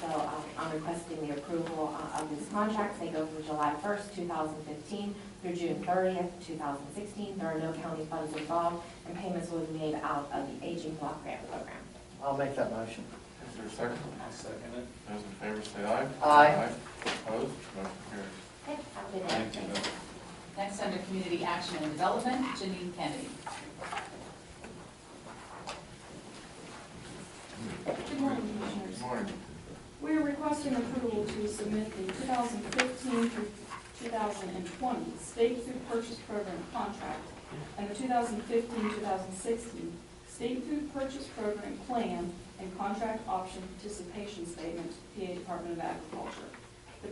Speaker 17: So I'm requesting the approval of these contracts. They go from July 1st, 2015 through June 30th, 2016. There are no county funds involved, and payments will be made out of the Aging Block Grant Program.
Speaker 4: I'll make that motion.
Speaker 1: Is there a second?
Speaker 10: I'll second it.
Speaker 1: Those in favor say aye.
Speaker 4: Aye.
Speaker 1: Opposed? Motion carries.
Speaker 17: Okay, have a good day.
Speaker 10: Thank you, Beth.
Speaker 2: Next, under Community Action and Development, Janine Kennedy.
Speaker 16: Good morning, Commissioners.
Speaker 1: Good morning.
Speaker 16: We are requesting approval to submit the 2015 through 2020 State Food Purchase Program contract and the 2015-2016 State Food Purchase Program Plan and Contract Option Participation Statement, PA Department of Agriculture. The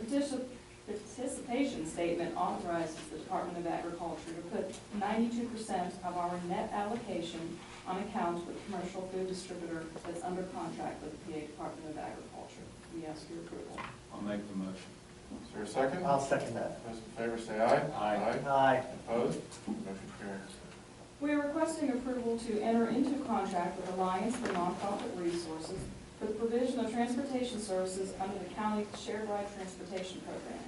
Speaker 16: participation statement authorizes the Department of Agriculture to put 92% of our net allocation on account with a commercial food distributor that's under contract with the PA Department of Agriculture. We ask your approval.
Speaker 10: I'll make the motion.
Speaker 1: Is there a second?
Speaker 4: I'll second that.
Speaker 1: Those in favor say aye.
Speaker 10: Aye.
Speaker 4: Aye.
Speaker 1: Opposed? Motion carries.
Speaker 16: We are requesting approval to enter into contract with Alliance for Nonprofit Resources for the provision of transportation services under the county shared ride transportation program.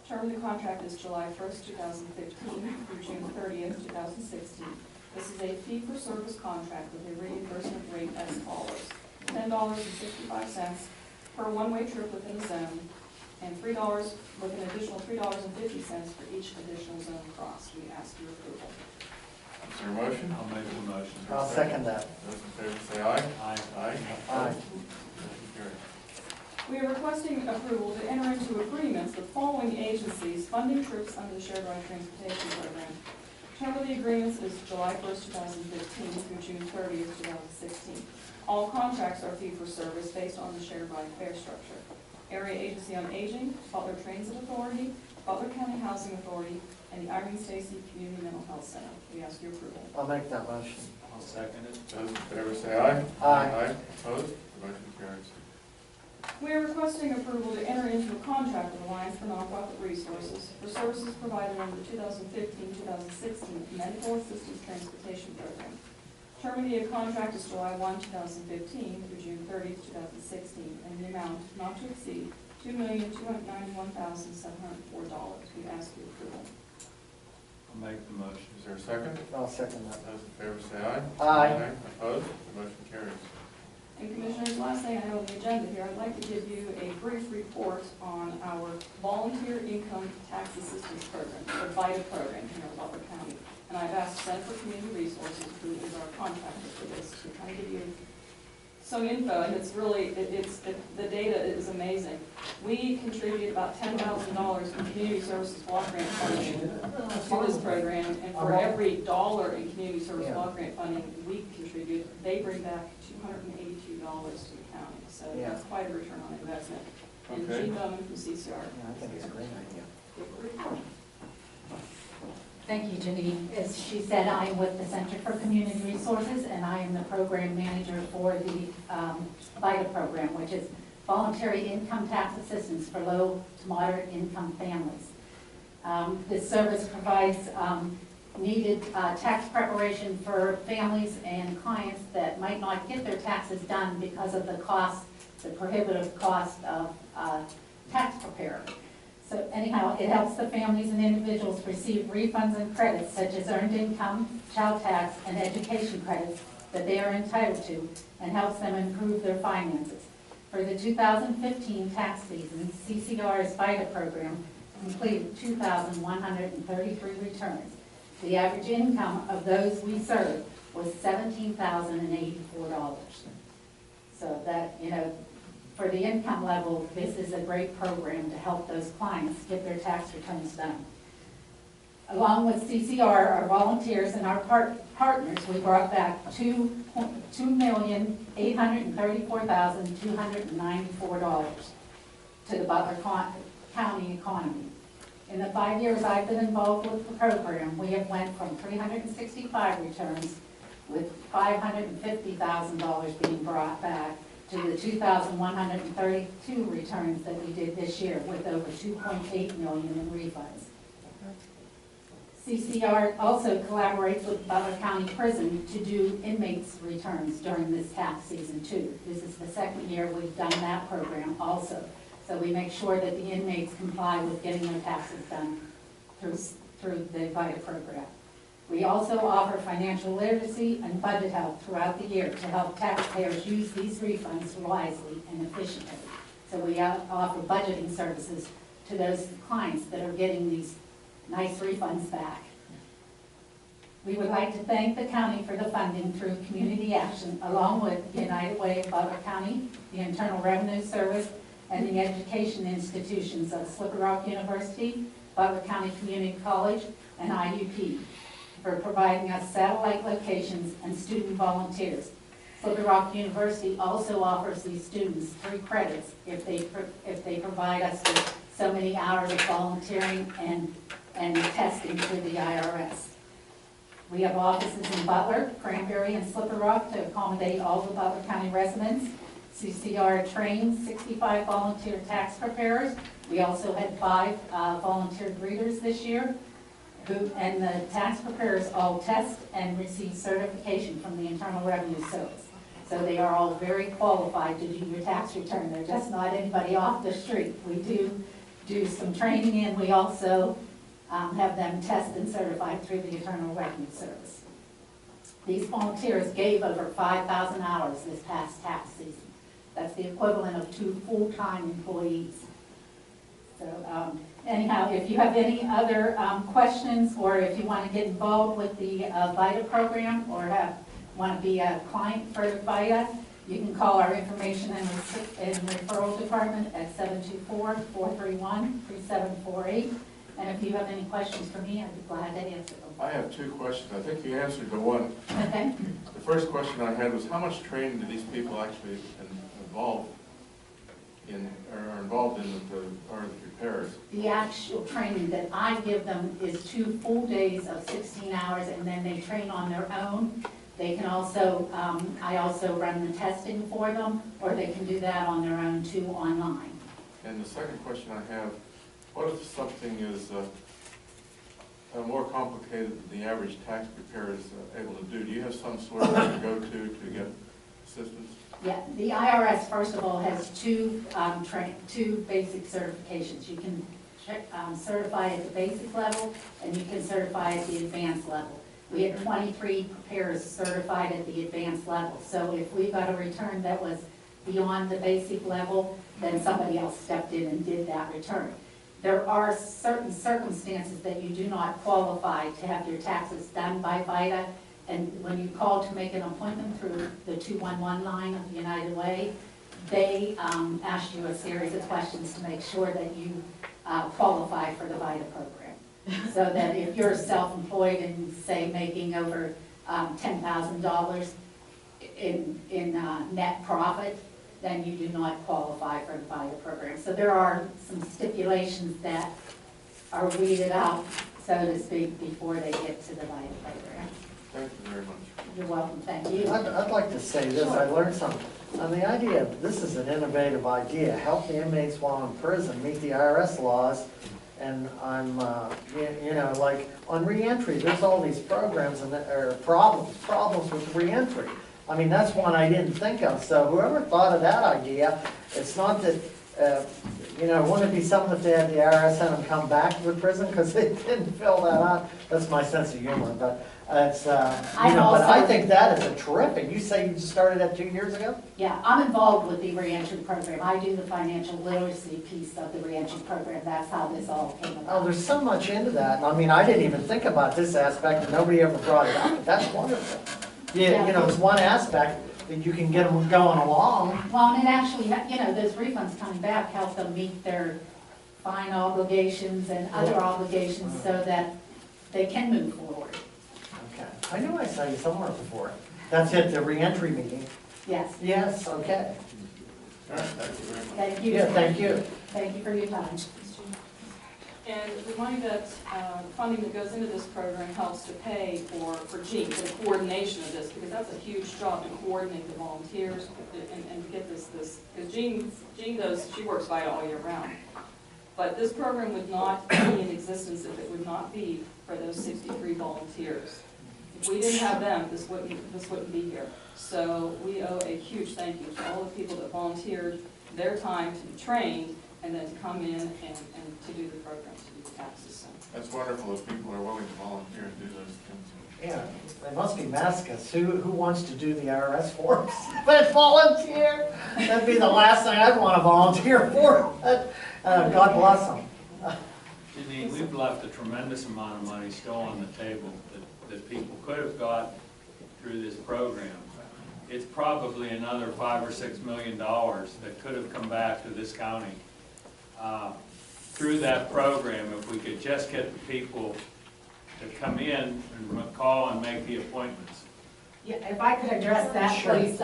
Speaker 16: Term of the contract is July 1st, 2015 through June 30th, 2016. This is a fee-for-service contract with a reimbursement rate as follows: $10.65 per one-way trip within the zone, and $3 with an additional $3.50 for each additional zone crossed. We ask your approval.
Speaker 1: Is there a motion?
Speaker 10: I'll make the motion.
Speaker 1: Is there a
Speaker 4: I'll second that.
Speaker 1: Those in favor say aye.
Speaker 10: Aye.
Speaker 1: Aye.
Speaker 4: Aye.
Speaker 1: Motion carries.
Speaker 16: We are requesting approval to enter into agreements with following agencies funding trips under the Shared Ride Transportation Program. Term of the agreements is July 1st, 2015 through June 30th, 2016. All contracts are fee-for-service based on the shared ride fare structure. Area Agency on Aging, Butler Transit Authority, Butler County Housing Authority, and the Irene Stacy Community Mental Health Center. We ask your approval.
Speaker 4: I'll make that motion.
Speaker 10: I'll second it.
Speaker 1: Those in favor say aye.
Speaker 4: Aye.
Speaker 1: Opposed? The motion carries.
Speaker 18: We are requesting approval to enter into a contract with Alliance for Nonprofit Resources for services provided under the 2015-2016 Medical Assistance Transportation Program. Term of the contract is July 1, 2015 through June 30, 2016, and the amount not to exceed $2,291,704. We ask for approval.
Speaker 10: I'll make the motion.
Speaker 1: Is there a second?
Speaker 4: I'll second that.
Speaker 1: Those in favor say aye.
Speaker 4: Aye.
Speaker 1: Opposed? The motion carries.
Speaker 18: And Commissioners, last thing I have on the agenda here, I'd like to give you a brief report on our Volunteer Income Tax Assistance Program, the VITA program here in Butler County. And I've asked Center for Community Resources, who is our contractor for this, to kind of give you some info, and it's really, the data is amazing. We contribute about $10,000 in community services block grant funding to this program, and for every dollar in community service block grant funding we contribute, they bring back $282 to the county. So that's quite a return on investment. And Gene Bowman from CCR.
Speaker 4: Yeah, I think it's a great idea.
Speaker 19: Thank you, Janine. As she said, I am with the Center for Community Resources, and I am the program manager for the VITA program, which is Voluntary Income Tax Assistance for Low to Moderate Income Families. This service provides needed tax preparation for families and clients that might not get their taxes done because of the prohibitive cost of tax preparer. So anyhow, it helps the families and individuals receive refunds and credits such as earned income, child tax, and education credits that they are entitled to, and helps them improve their finances. For the 2015 tax season, CCR's VITA program completed 2,133 returns. The average income of those we served was $17,084. So that, for the income level, this is a great program to help those clients get their tax returns done. Along with CCR, our volunteers, and our partners, we brought back $2,834,294 to the Butler County economy. In the 5 years I've been involved with the program, we have went from 365 returns with $550,000 being brought back to the 2,132 returns that we did this year with over $2.8 million in refunds. CCR also collaborates with Butler County Prison to do inmates' returns during this tax season too. This is the second year we've done that program also. So we make sure that the inmates comply with getting their taxes done through the VITA program. We also offer financial literacy and budget help throughout the year to help taxpayers use these refunds wisely and efficiently. So we offer budgeting services to those clients that are getting these nice refunds back. We would like to thank the county for the funding through Community Action, along with United Way of Butler County, the Internal Revenue Service, and the education institutions of Slippery Rock University, Butler County Community College, and IUP for providing us satellite locations and student volunteers. Slippery Rock University also offers these students 3 credits if they provide us with so many hours of volunteering and testing through the IRS. We have offices in Butler, Cranberry, and Slippery Rock to accommodate all the Butler County residents. CCR trained 65 volunteer tax preparers. We also had 5 volunteer greeters this year. And the tax preparers all test and receive certification from the Internal Revenue Service. So they are all very qualified to do your tax return. They're just not anybody off the street. We do some training, and we also have them tested and certified through the Internal Revenue Service. These volunteers gave over 5,000 hours this past tax season. That's the equivalent of 2 full-time employees. So anyhow, if you have any other questions, or if you want to get involved with the VITA program, or want to be a client for VITA, you can call our information and referral department at 724-431-3748. And if you have any questions for me, I'd be glad to answer them.
Speaker 1: I have 2 questions. I think you answered the one.
Speaker 19: Okay.
Speaker 1: The first question I had was, how much training do these people actually involved in the repairs?
Speaker 19: The actual training that I give them is 2 full days of 16 hours, and then they train on their own. They can also, I also run the testing for them, or they can do that on their own too online.
Speaker 1: And the second question I have, what if something is more complicated than the average tax preparer is able to do? Do you have some sort of to go to get assistance?
Speaker 19: Yeah, the IRS, first of all, has two basic certifications. You can certify at the basic level, and you can certify at the advanced level. We had 23 preparers certified at the advanced level. So if we got a return that was beyond the basic level, then somebody else stepped in and did that return. There are certain circumstances that you do not qualify to have your taxes done by VITA. And when you call to make an appointment through the 211 line of United Way, they ask you a series of questions to make sure that you qualify for the VITA program. So that if you're self-employed and say making over $10,000 in net profit, then you do not qualify for the VITA program. So there are some stipulations that are weeded out, so to speak, before they get to the VITA program.
Speaker 1: Thank you very much.
Speaker 19: You're welcome, thank you.
Speaker 4: I'd like to say this, I learned something. On the idea of, this is an innovative idea, help the inmates while in prison meet the IRS laws. And I'm, you know, like on reentry, there's all these programs and problems with reentry. I mean, that's one I didn't think of. So whoever thought of that idea, it's not that, you know, wouldn't it be something if they had the IRS had them come back to the prison because they didn't fill that out? That's my sense of humor, but it's, you know, but I think that is a terrific. You say you just started that 2 years ago?
Speaker 19: Yeah, I'm involved with the reentry program. I do the financial literacy piece of the reentry program. That's how this all came about.
Speaker 4: Oh, there's so much into that. I mean, I didn't even think about this aspect, and nobody ever brought it up, but that's wonderful. Yeah, you know, it's one aspect that you can get them going along.
Speaker 19: Well, and it actually, you know, those refunds coming back help them meet their fine obligations and other obligations so that they can move forward.
Speaker 4: Okay. I knew I saw you somewhere before. That's at the reentry meeting.
Speaker 19: Yes.
Speaker 4: Yes, okay.
Speaker 1: All right, thank you very much.
Speaker 19: Thank you.
Speaker 4: Yeah, thank you.
Speaker 19: Thank you for your time.
Speaker 18: And remind that funding that goes into this program helps to pay for Jean, for the coordination of this, because that's a huge job to coordinate the volunteers and to get this, because Jean does, she works VITA all year round. But this program would not be in existence if it would not be for those 63 volunteers. If we didn't have them, this wouldn't be here. So we owe a huge thank you to all the people that volunteered their time to be trained and then to come in and to do the program, to do the taxes. So.
Speaker 1: That's wonderful if people are willing to volunteer and do those things.
Speaker 4: Yeah, they must be masochists. Who wants to do the IRS forms? But volunteer? That'd be the last thing I'd want to volunteer for. God bless them.
Speaker 10: Janine, we've left a tremendous amount of money still on the table that people could have got through this program. It's probably another $5 or $6 million that could have come back to this county through that program if we could just get the people to come in and call and make the appointments.
Speaker 19: Yeah, if I could address that,
Speaker 4: Sure.
Speaker 19: please.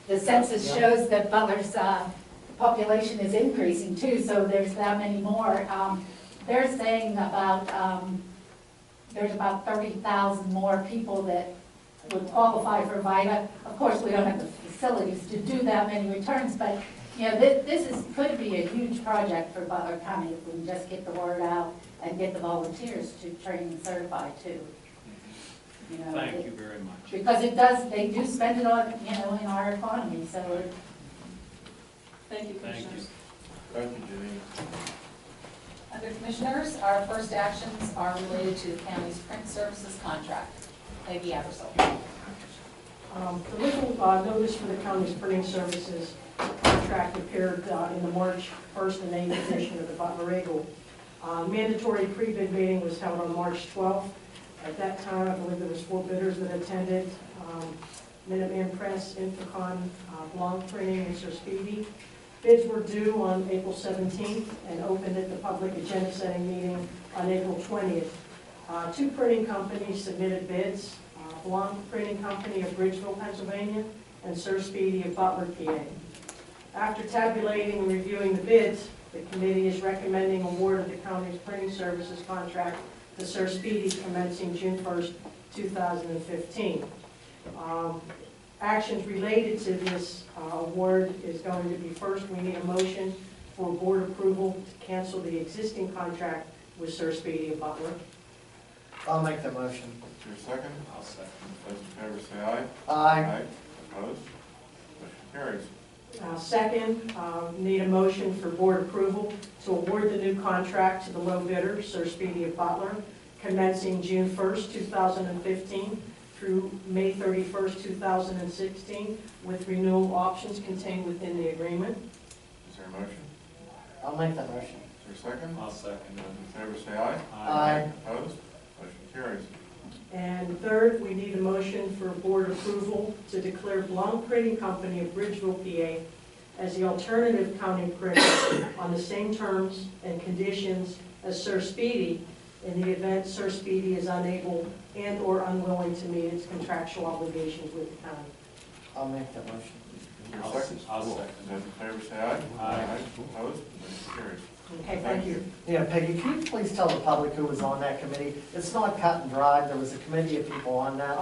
Speaker 19: The census shows that Butler's population is increasing too, so there's that many more. They're saying about, there's about 30,000 more people that would qualify for VITA. Of course, we don't have the facilities to do that many returns, but you know, this could be a huge project for Butler County if we can just get the word out and get the volunteers to train and certify too. You know,
Speaker 10: Thank you very much.
Speaker 19: because they do spend it on, you know, in our economy, so it.
Speaker 18: Thank you,
Speaker 10: Thank you.
Speaker 18: Commissioners.
Speaker 1: Thank you, Janine.
Speaker 2: Under Commissioners, our first actions are related to the county's print services contract. Peggy Abersole.
Speaker 6: The legal notice for the county's printing services contract appeared in the March 1st and 8th edition of the Butler Eagle. Mandatory pre-bid meeting was held on March 12th. At that time, I believe there was 4 bidders that attended. Minuteman Press, Infocon, Blanc Printing, and Sir Speedy. Bids were due on April 17th and opened at the public agenda setting meeting on April 20th. 2 printing companies submitted bids, Blanc Printing Company of Bridgeville, Pennsylvania, and Sir Speedy of Butler, PA. After tabulating and reviewing the bids, the committee is recommending award of the county's printing services contract to Sir Speedy commencing June 1st, 2015. Actions related to this award is going to be, first, we need a motion for board approval to cancel the existing contract with Sir Speedy of Butler.
Speaker 4: I'll make the motion.
Speaker 1: Is there a second?
Speaker 10: I'll second.
Speaker 1: Those in favor say aye.
Speaker 4: Aye.
Speaker 1: Opposed? Motion carries.
Speaker 6: Second, need a motion for board approval to award the new contract to the low bidder, Sir Speedy of Butler, commencing June 1st, 2015 through May 31st, 2016, with renewal options contained within the agreement.
Speaker 1: Is there a motion?
Speaker 4: I'll make that motion.
Speaker 1: Is there a second?
Speaker 10: I'll second.
Speaker 1: Those in favor say aye.
Speaker 4: Aye.
Speaker 1: Opposed? Motion carries.
Speaker 6: And third, we need a motion for board approval to declare Blount Printing Company of Bridgeville, PA as the alternative county printer on the same terms and conditions as Sir Speedy in the event Sir Speedy is unable and/or unwilling to meet its contractual obligations with the county.
Speaker 4: I'll make that motion.
Speaker 1: Is there a second?
Speaker 10: I'll second.
Speaker 1: Those in favor say aye.
Speaker 10: Aye.
Speaker 1: Opposed? Motion carries.
Speaker 6: Okay, thank you.
Speaker 4: Yeah, Peggy, can you please tell the public who was on that committee? It's not cut and dried, there was a committee of people on that,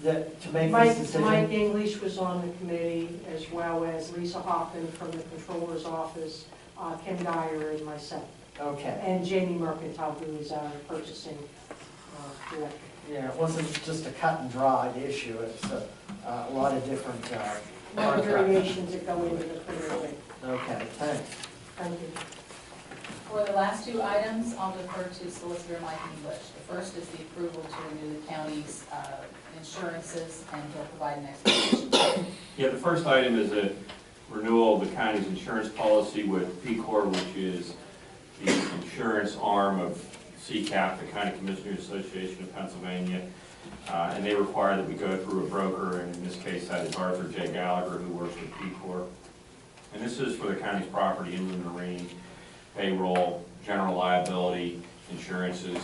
Speaker 4: to make
Speaker 6: Mike
Speaker 4: this decision.
Speaker 6: English was on the committee, as well as Lisa Hoffman from the Controller's Office, Kim Dyer, and myself.
Speaker 4: Okay.
Speaker 6: And Jamie Mercantile, who is our purchasing director.
Speaker 4: Yeah, it wasn't just a cut and dried issue, it's a lot of different
Speaker 6: A lot of variations that go into the printer.
Speaker 4: Okay, thanks.
Speaker 6: Thank you.
Speaker 2: For the last two items, I'll defer to Solicitor Mike English. The first is the approval to renew the county's insurances, and he'll provide an explanation.
Speaker 5: Yeah, the first item is a renewal of the county's insurance policy with PCOR, which is the insurance arm of CCAP, the County Commissioners Association of Pennsylvania. And they require that we go through a broker, and in this case that is Arthur J. Gallagher, who works with PCOR. And this is for the county's property, inland marine, payroll, general liability, insurances.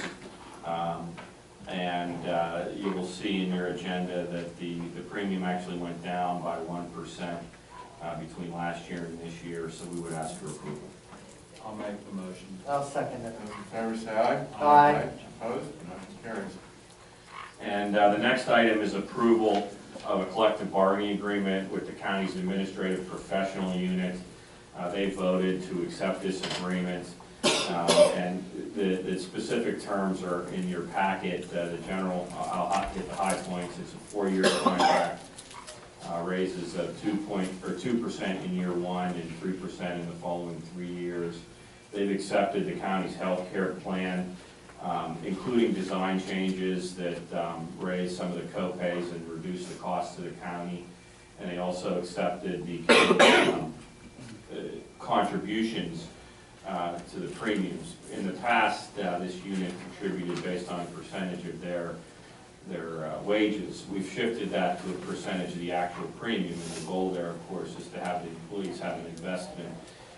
Speaker 5: You will see in your agenda that the premium actually went down by 1% between last year and this year, so we would ask for approval.
Speaker 10: I'll make the motion.
Speaker 4: I'll second it.
Speaker 1: Those in favor say aye.
Speaker 4: Aye.
Speaker 1: Opposed? Motion carries.
Speaker 5: And the next item is approval of a collective bargaining agreement with the county's administrative professional unit. They voted to accept this agreement, and the specific terms are in your packet. The general, I'll hit the high points. It's a 4-year contract, raises of 2% in year one and 3% in the following 3 years. They've accepted the county's health care plan, including design changes that raise some of the co-pays and reduce the cost to the county. And they also accepted the contributions to the premiums. In the past, this unit contributed based on a percentage of their wages. We've shifted that to a percentage of the actual premium, and the goal there, of course, is to have the employees have an investment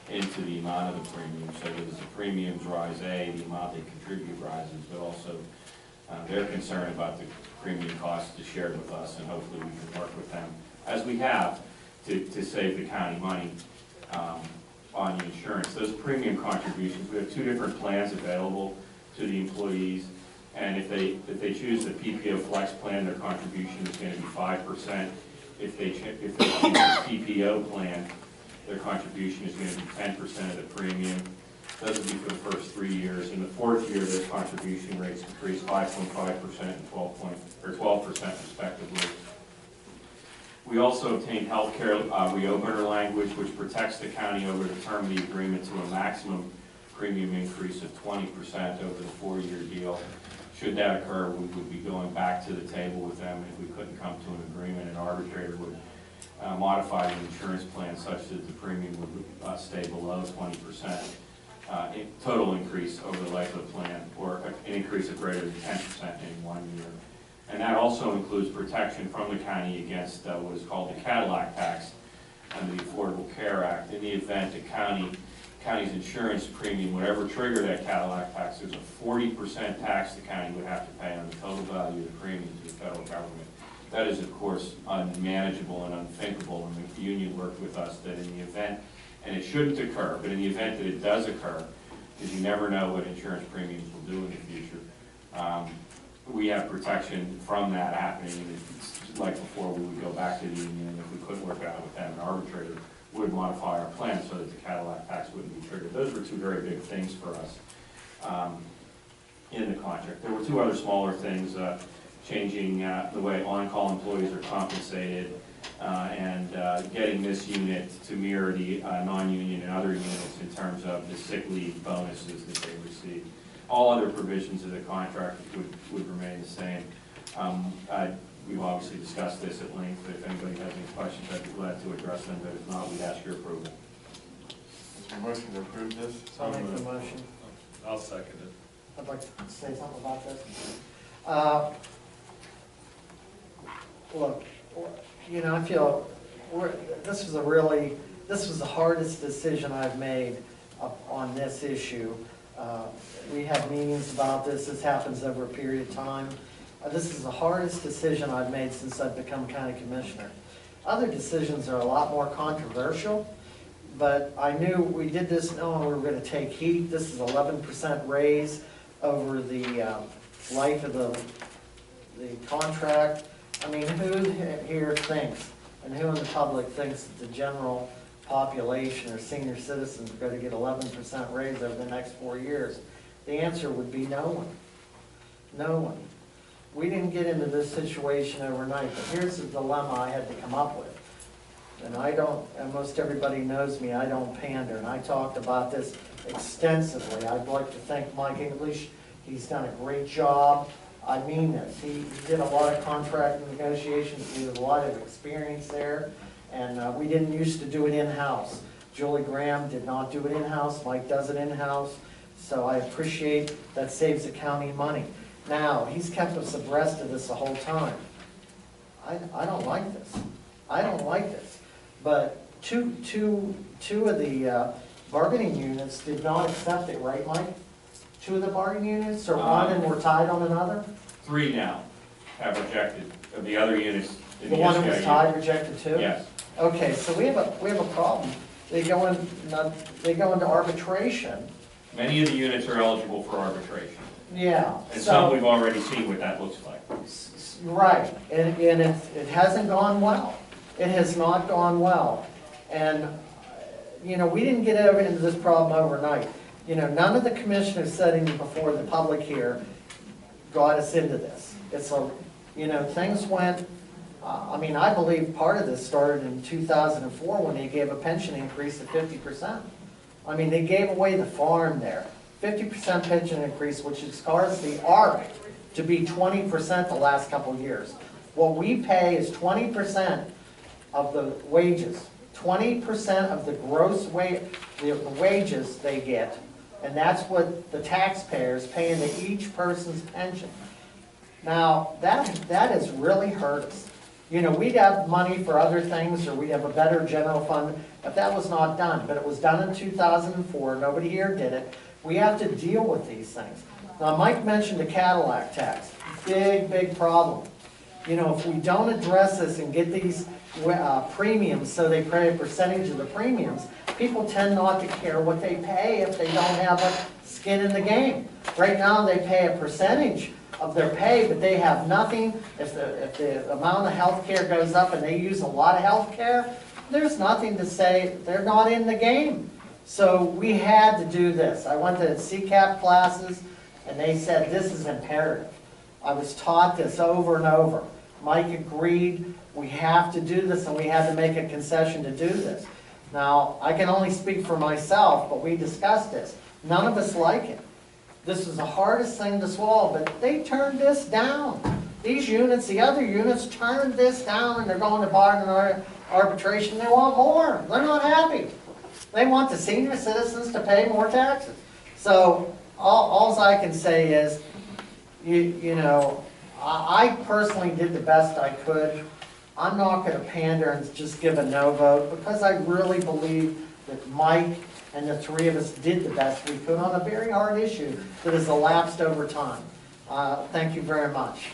Speaker 5: into the amount of the premium, so that as the premiums rise, the amount they contribute rises, but also they're concerned about the premium costs is shared with us, and hopefully we can work with them, as we have, to save the county money on the insurance. Those premium contributions, we have 2 different plans available to the employees, and if they choose the PPO Flex plan, their contribution is going to be 5%. If they choose the PPO plan, their contribution is going to be 10% of the premium. Those will be for the first 3 years. In the 4th year, those contribution rates increase 5.5% and 12% respectively. We also obtained health care reopener language, which protects the county over the term of the agreement to a maximum premium increase of 20% over the 4-year deal. Should that occur, we would be going back to the table with them if we couldn't come to an agreement. An arbitrator would modify the insurance plan such that the premium would stay below 20%. Total increase over the life of the plan, or an increase of greater than 10% in 1 year. And that also includes protection from the county against what is called the Cadillac tax under the Affordable Care Act. In the event the county's insurance premium would ever trigger that Cadillac tax, there's a 40% tax the county would have to pay on the total value of the premium to the federal government. That is, of course, unmanageable and unthinkable, and the union worked with us that in the event, and it shouldn't occur, but in the event that it does occur, because you never know what insurance premiums will do in the future, we have protection from that happening. And it's like before, we would go back to the union, and if we couldn't work it out with them, an arbitrator would modify our plan so that the Cadillac tax wouldn't be triggered. Those were two very big things for us in the contract. There were two other smaller things, changing the way on-call employees are compensated, and getting this unit to mirror the non-union and other units in terms of the sick leave bonuses that they receive. All other provisions of the contract would remain the same. We've obviously discussed this at length, but if anybody has any questions, I'd be glad to address them, but if not, we'd ask your approval.
Speaker 1: Is there a motion to approve this?
Speaker 4: I'll make the motion.
Speaker 10: I'll second it.
Speaker 4: I'd like to say something about this. Look, you know, I feel this was the hardest decision I've made on this issue. We have meetings about this. This happens over a period of time. This is the hardest decision I've made since I've become county commissioner. Other decisions are a lot more controversial, but I knew we did this knowing we were going to take heat. This is 11% raise over the life of the contract. I mean, who here thinks, and who in the public thinks that the general population or senior citizens are going to get 11% raise over the next 4 years? The answer would be no one. No one. We didn't get into this situation overnight, but here's the dilemma I had to come up with. And I don't, and most everybody knows me, I don't pander, and I talked about this extensively. I'd like to thank Mike English. He's done a great job. I mean this. He did a lot of contract negotiations. He has a lot of experience there. And we didn't used to do it in-house. Julie Graham did not do it in-house. Mike does it in-house. So I appreciate that saves the county money. Now, he's kept us abreast of this the whole time. I don't like this. I don't like this. But two of the bargaining units did not accept it, right, Mike? Two of the bargaining units, or one and we're tied on another?
Speaker 5: 3 now have rejected. Of the other units in
Speaker 4: The one that was tied rejected too?
Speaker 5: Yes.
Speaker 4: Okay, so we have a problem. They go into arbitration.
Speaker 5: Many of the units are eligible for arbitration.
Speaker 4: Yeah.
Speaker 5: And some we've already seen what that looks like.
Speaker 4: Right, and it hasn't gone well. It has not gone well. And, you know, we didn't get into this problem overnight. You know, none of the commissioners sitting before the public here got us into this. It's a, you know, things went, I mean, I believe part of this started in 2004 when they gave a pension increase of 50%. I mean, they gave away the farm there. 50% pension increase, which has caused the ARC to be 20% the last couple of years. What we pay is 20% of the wages. 20% of the gross the wages they get, and that's what the taxpayers pay into each person's pension. Now, that has really hurt us. You know, we'd have money for other things, or we'd have a better general fund if that was not done. But it was done in 2004. Nobody here did it. We have to deal with these things. Now, Mike mentioned the Cadillac tax. Big, big problem. You know, if we don't address this and get these premiums so they pay a percentage of the premiums, people tend not to care what they pay if they don't have a skin in the game. Right now, they pay a percentage of their pay, but they have nothing. If the amount of health care goes up and they use a lot of health care, there's nothing to say they're not in the game. So we had to do this. I went to CCAP classes, and they said this is imperative. I was taught this over and over. Mike agreed we have to do this, and we had to make a concession to do this. Now, I can only speak for myself, but we discussed this. None of us like it. This is the hardest thing to swallow, but they turned this down. These units, the other units, turned this down, and they're going to bargain arbitration. They want more. They're not happy. They want the senior citizens to pay more taxes. So all I can say is, you know, I personally did the best I could. I'm not going to pander and just give a no vote, because I really believe that Mike and the three of us did the best we could on a very hard issue that has elapsed over time. Thank you very much.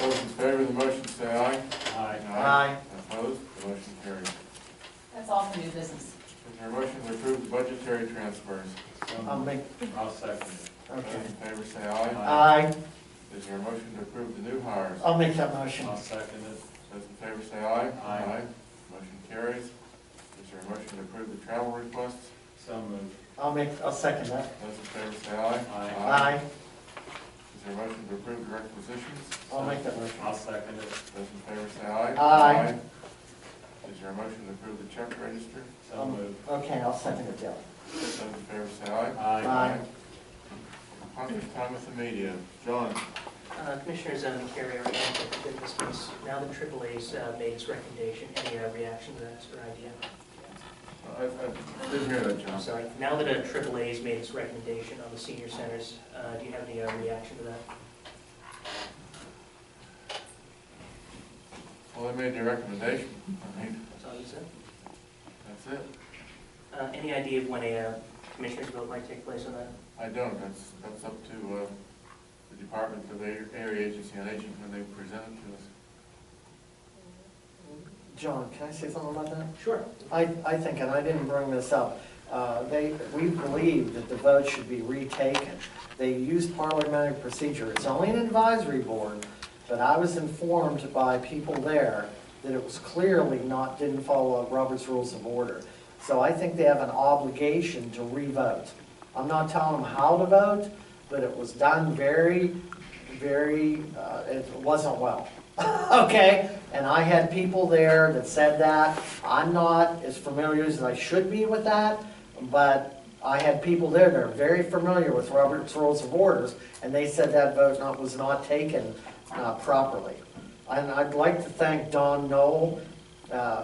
Speaker 1: Those in favor of the motion say aye.
Speaker 10: Aye.
Speaker 4: Aye.
Speaker 1: Opposed? The motion carries.
Speaker 2: That's all for new business.
Speaker 1: Is there a motion to approve the budgetary transfers?
Speaker 10: I'll second it.
Speaker 1: Those
Speaker 4: Okay.
Speaker 1: in favor say aye.
Speaker 4: Aye.
Speaker 1: Is there a motion to approve the new hires?
Speaker 4: I'll make that motion.
Speaker 10: I'll second it.
Speaker 1: Those in favor say aye.
Speaker 10: Aye.
Speaker 1: Motion carries. Is there a motion to approve the travel requests?
Speaker 10: So moved.
Speaker 4: I'll second that.
Speaker 1: Those in favor say aye.
Speaker 4: Aye.
Speaker 1: Is there a motion to approve the requisitions?
Speaker 4: I'll make that motion.
Speaker 10: I'll second it.
Speaker 1: Those in favor say aye.
Speaker 4: Aye.
Speaker 1: Is there a motion to approve the check register?
Speaker 10: So moved.
Speaker 4: Okay, I'll second it, Dale.
Speaker 1: Those in favor say aye.
Speaker 4: Aye.
Speaker 1: Conference time with the media. John?
Speaker 20: Commissioners, Carrie already did this piece. Now that AAA's made its recommendation, any reaction to that or idea?
Speaker 1: I didn't hear that, John.
Speaker 20: I'm sorry. Now that AAA's made its recommendation on the senior centers, do you have any reaction to that?
Speaker 1: Well, they made their recommendation. I mean,
Speaker 20: That's all you said?
Speaker 1: that's it.
Speaker 20: Any idea of when a commissioner's vote might take place on that?
Speaker 1: I don't. That's up to the Department of Area Agency on Aging when they present it to us.
Speaker 4: John, can I say something about that?
Speaker 20: Sure.
Speaker 4: I think, and I didn't bring this up, we believe that the vote should be retaken. They used parliamentary procedure. It's only an advisory board, but I was informed by people there that it was clearly didn't follow Robert's Rules of Order. So I think they have an obligation to re-vote. I'm not telling them how to vote, but it was done very, it wasn't well. Okay, and I had people there that said that. I'm not as familiar as I should be with that, but I had people there that are very familiar with Robert's Rules of Orders, and they said that vote was not taken properly. And I'd like to thank Don Knoll.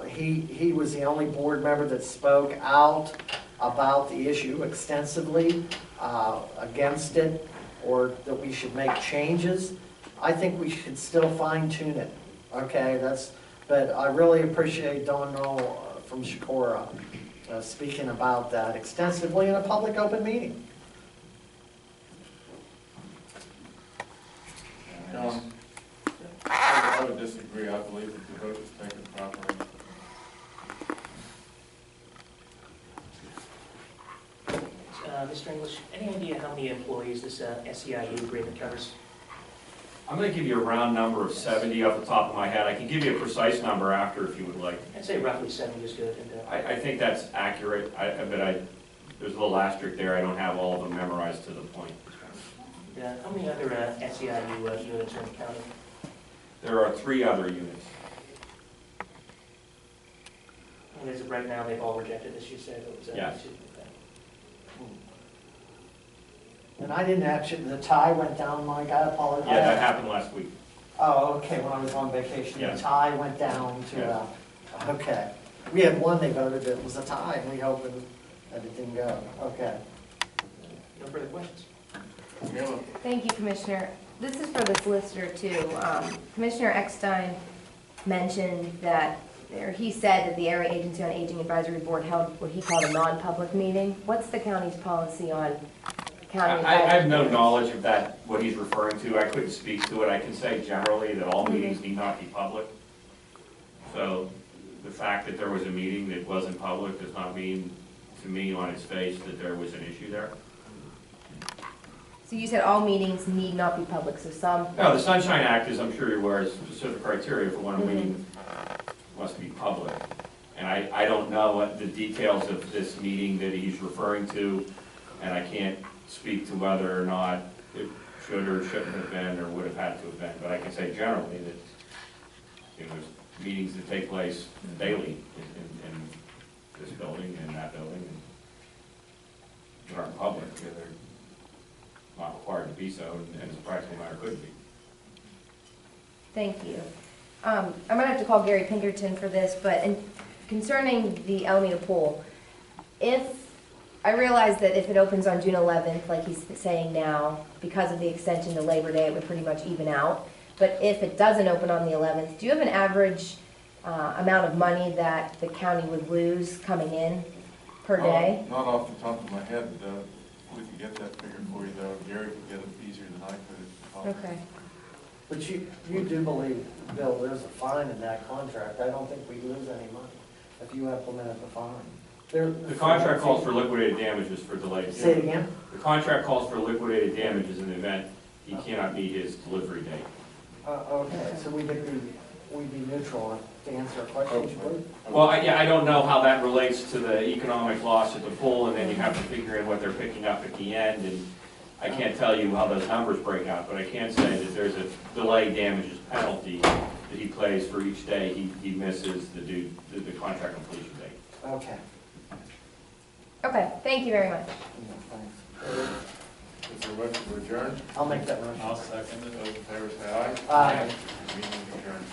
Speaker 4: He was the only board member that spoke out about the issue extensively against it, or that we should make changes. I think we should still fine tune it, okay? But I really appreciate Don Knoll from Shakora speaking about that extensively in a public open meeting.
Speaker 1: I would disagree. I believe that the vote was taken properly.
Speaker 20: Mr. English, any idea how many employees this SEIU agreement covers?
Speaker 21: I'm going to give you a round number of 70 off the top of my head. I can give you a precise number after if you would like.
Speaker 20: I'd say roughly 70 is good. And,
Speaker 21: I think that's accurate, but there's a little asterisk there. I don't have all of them memorized to the point.
Speaker 20: how many other SEIU units are in the county?
Speaker 21: There are 3 other units.
Speaker 20: And as of right now, they've all rejected this, you said?
Speaker 21: Yes.
Speaker 4: And I didn't actually, the tie went down, Mike, I apologize.
Speaker 21: Yeah, that happened last week.
Speaker 4: Oh, okay, when I was on vacation, the
Speaker 21: Yes.
Speaker 4: tie went down to,
Speaker 21: Yes.
Speaker 4: okay. We had one they voted that was a tie, and we hoped that it didn't go, okay.
Speaker 20: No further questions?
Speaker 22: Thank you, Commissioner. This is for the solicitor too. Commissioner Eckstein mentioned that, or he said that the Area Agency on Aging Advisory Board held what he called a non-public meeting. What's the county's policy on county?
Speaker 21: I have no knowledge of that, what he's referring to. I couldn't speak to it. I can say generally that all meetings need not be public. So the fact that there was a meeting that wasn't public does not mean to me on its face that there was an issue there.
Speaker 22: So you said all meetings need not be public, so some...
Speaker 21: No, the Sunshine Act, as I'm sure you're aware, is specific criteria for when a meeting must be public. And I don't know what the details of this meeting that he's referring to, and I can't speak to whether or not it should or shouldn't have been or would have had to have been. But I can say generally that, there's meetings that take place daily in this building and that building, and that aren't public. They're not required to be so, and as a practical matter, couldn't be.
Speaker 22: Thank you. I'm going to have to call Gary Pinkerton for this, but concerning the Alameda Pool, I realize that if it opens on June 11th, like he's saying now, because of the extension to Labor Day, it would pretty much even out. But if it doesn't open on the 11th, do you have an average amount of money that the county would lose coming in per day?
Speaker 1: Not off the top of my head. We could get that figure for you, though. Gary could get it easier than I could.
Speaker 22: Okay.
Speaker 4: But you do believe, Bill, there's a fine in that contract. I don't think we lose any money if you implemented the fine.
Speaker 21: The contract calls for liquidated damages for delays.
Speaker 4: Say it again?
Speaker 21: The contract calls for liquidated damages in the event he cannot meet his delivery date.
Speaker 4: Okay, so we'd be neutral to answer a question, please?
Speaker 21: Well, I don't know how that relates to the economic loss at the pool, and then you have to figure in what they're picking up at the end, and I can't tell you how those numbers break out, but I can say that there's a delay damages penalty that he pays for each day he misses the contract completion date.
Speaker 4: Okay.
Speaker 22: Okay, thank you very much.
Speaker 4: Yeah, thanks.
Speaker 1: Is there a motion to adjourn?
Speaker 4: I'll make that motion.
Speaker 10: I'll second it.
Speaker 1: Those in favor say aye.
Speaker 4: Aye.
Speaker 1: Meeting is adjourned.